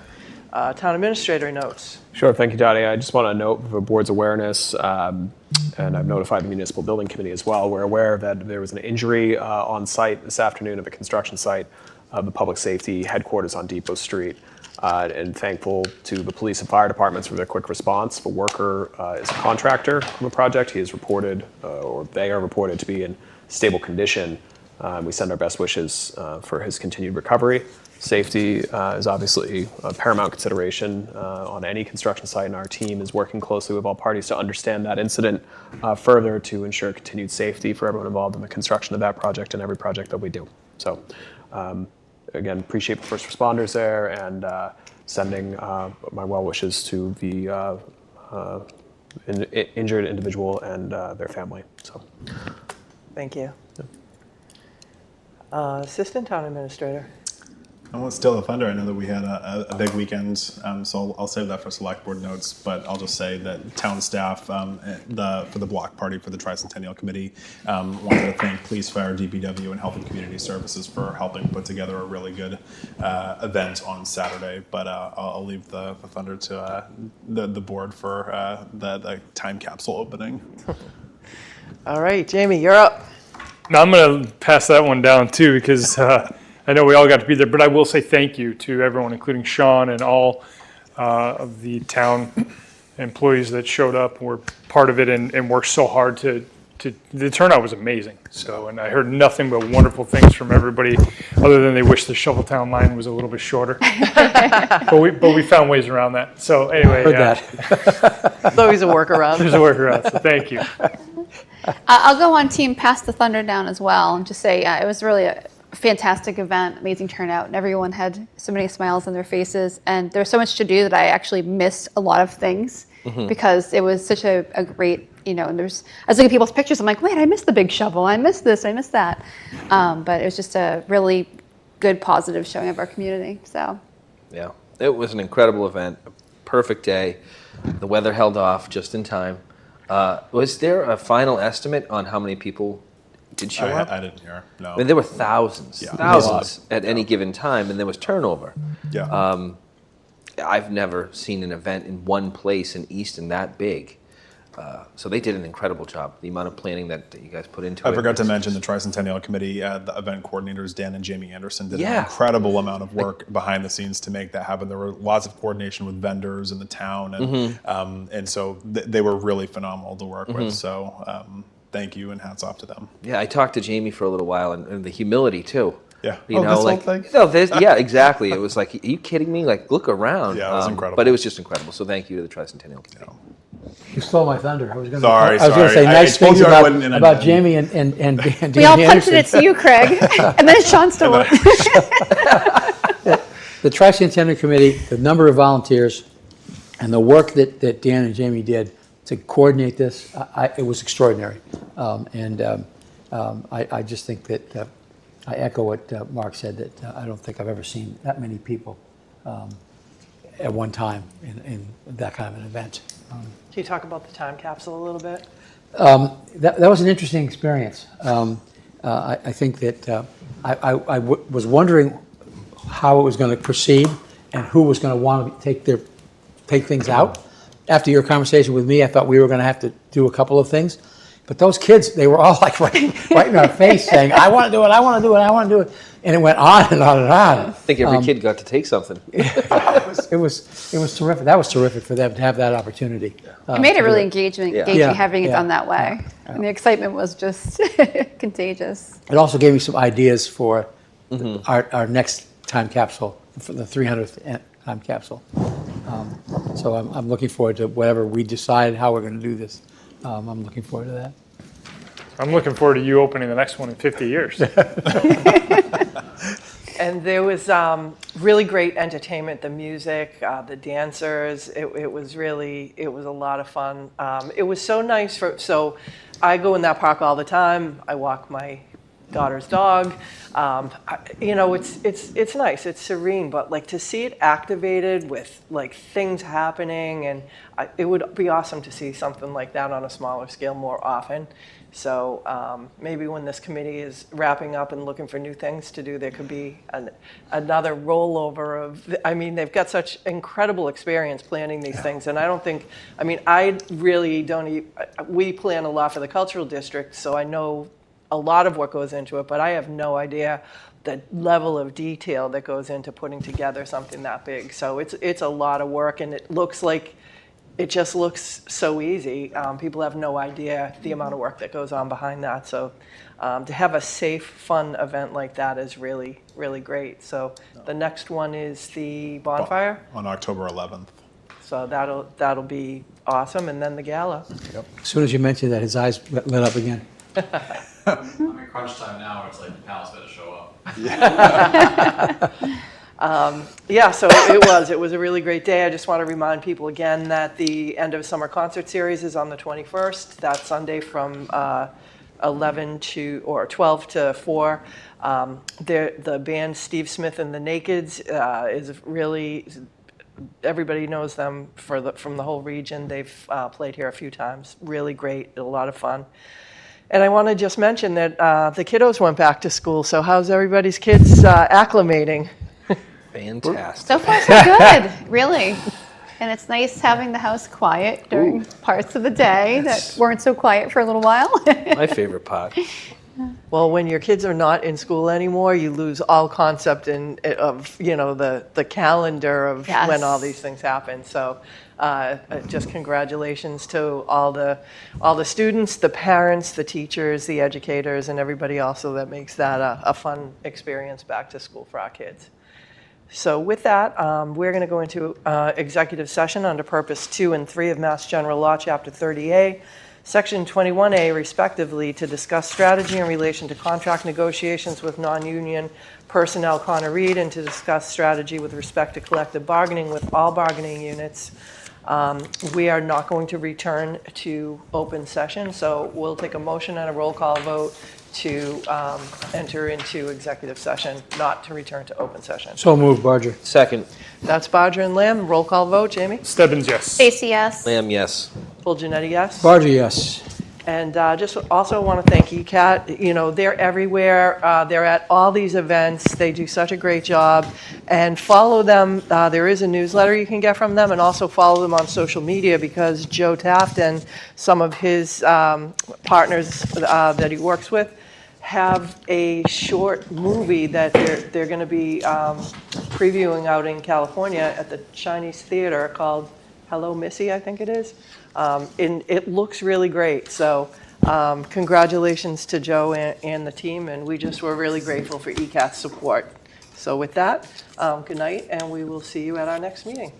Town Administrator notes. Sure, thank you, Dottie. I just want to note for the board's awareness, and I've notified the Municipal Building Committee as well, we're aware that there was an injury on site this afternoon at the construction site of the Public Safety Headquarters on Depot Street, and thankful to the police and fire departments for their quick response. The worker is a contractor on the project. He is reported, or they are reported to be in stable condition. We send our best wishes for his continued recovery. Safety is obviously a paramount consideration on any construction site, and our team is working closely with all parties to understand that incident further to ensure continued safety for everyone involved in the construction of that project and every project that we do. So, again, appreciate the first responders there, and sending my well wishes to the injured individual and their family. So, Thank you. Assistant Town Administrator. I won't steal the thunder. I know that we had a big weekend, so I'll save that for select board notes. But I'll just say that town staff for the block party for the Tricentennial Committee wanted to thank Police, Fire, DPW, and Health and Community Services for helping put together a really good event on Saturday. But I'll leave the thunder to the board for the time capsule opening. All right, Jamie, you're up. Now I'm going to pass that one down too, because I know we all got to be there, but I will say thank you to everyone, including Sean and all of the town employees that showed up, were part of it, and worked so hard to the turnout was amazing. So, and I heard nothing but wonderful things from everybody, other than they wish the Shoveltown line was a little bit shorter. but we found ways around that. So anyway, Heard that. There's always a workaround. There's a workaround. So thank you. I'll go on team pass the thunder down as well and just say it was really a fantastic event, amazing turnout, and everyone had so many smiles on their faces. And there's so much to do that I actually missed a lot of things because it was such a great, and I was looking at people's pictures. I'm like, wait, I missed the big shovel. I missed this. I missed that. But it was just a really good, positive showing of our community. So. Yeah, it was an incredible event. perfect day. The weather held off just in time. Was there a final estimate on how many people did show up? I didn't hear. No. I mean, there were thousands at any given time, and there was turnover. Yeah. I've never seen an event in one place in Easton that big. So they did an incredible job. The amount of planning that you guys put into it. I forgot to mention the Tricentennial Committee, the event coordinators, Dan and Jamie Anderson, did an Yeah. incredible amount of work behind the scenes to make that happen. There were lots of coordination with vendors in the town, and so they were really phenomenal to work with. So thank you and hats off to them. Yeah, I talked to Jamie for a little while, and the humility too. Yeah. You know, this like whole thing? no, yeah, exactly. It was like, are you kidding me? Like, look around. Yeah, it was incredible. But it was just incredible. So thank you to the Tricentennial Committee. You stole my thunder. I was going Sorry. to say I nice told things you I wouldn't, and I about didn't. Jamie and Dan We all Anderson. punted it to you, Craig, and then Sean stole it. The Tricentennial Committee, the number of volunteers, and the work that Dan and Jamie did to coordinate this, it was extraordinary. I just think that I echo what Mark said, that I don't think I've ever seen that many people at one time in that kind of an event. Can you talk about the time capsule a little bit? That was an interesting experience. I think that I was wondering how it was going to proceed and who was going to want to take things out. After your conversation with me, I thought we were going to have to do a couple of things. But those kids, they were all like right in our face saying, I want to do it, I want to do it, I want to do it. And it went on and on and on. I think every kid got to take something. It was terrific. That was terrific for them to have that opportunity. It made it to do really engaging Yeah. having it Yeah. done that way. And the excitement was just contagious. It also gave me some ideas for our next time capsule, for the 300th time capsule. So I'm looking forward to whatever we decide how we're going to do this. I'm looking forward to that. I'm looking forward to you opening the next one in 50 years. And there was really great entertainment, the music, the dancers. It was a lot of fun. It was so nice so I go in that park all the time. I walk my daughter's dog. It's nice, it's serene, but like to see it activated with like things happening, and it would be awesome to see something like that on a smaller scale more often. So maybe when this committee is wrapping up and looking for new things to do, there could be another rollover of, they've got such incredible experience planning these things. And I really don't, we plan a lot for the cultural district, so I know a lot of what goes into it, but I have no idea the level of detail that goes into putting together something that big. So it's a lot of work, and it just looks so easy. People have no idea the amount of work that goes on behind that. So to have a safe, fun event like that is really, really great. So the next one is the bonfire. On October 11th. So that'll be awesome, and then the gala. Yep. As soon as you mentioned that, his eyes lit up again. I'm in crunch time now, where it's like the panel's got to show up. So it was a really great day. I just want to remind people again that the end of summer concert series is on the 21st. That Sunday from 12 to 4. The band Steve Smith and the Nakeds is really, everybody knows them from the whole region. They've played here a few times. Really great, a lot of fun. And I want to just mention that the kiddos went back to school. So how's everybody's kids acclimating? Fantastic. So far, so good, really. And it's nice having the house quiet during parts of the day that weren't so quiet for a little while. My favorite part. Well, when your kids are not in school anymore, you lose all concept of the calendar of when all these things happen. So just congratulations to all the students, the parents, the teachers, the educators, and everybody also that makes that a fun experience back to school for our kids. So with that, we're going to go into executive session under Purpose 2 and 3 of Mass General Law, Chapter 30A, Section 21A, respectively, to discuss strategy in relation to contract negotiations with non-union personnel, Connor Reed, and to discuss strategy with respect to collective bargaining with all bargaining units We are not going to return to open session, so we'll take a motion and a roll call vote to enter into executive session, not to return to open session. So moved, Barger. Second. That's Bodger and Lamb. Roll call vote. Jamie? Stebbins, yes. Stacy, yes. Lamb, yes. Full Janetti, yes. Barger, yes. And just also want to thank ECAT. You know, they're everywhere. They're at all these events. They do such a great job. And follow them. There is a newsletter you can get from them, and also follow them on social media, because Joe Taft and some of his partners that he works with have a short movie that they're going to be previewing out in California at the Chinese Theater called Hello, Missy, I think it is. And it looks really great. So congratulations to Joe and the team, and we just were really grateful for ECAT's support. So with that, good night, and we will see you at our next meeting.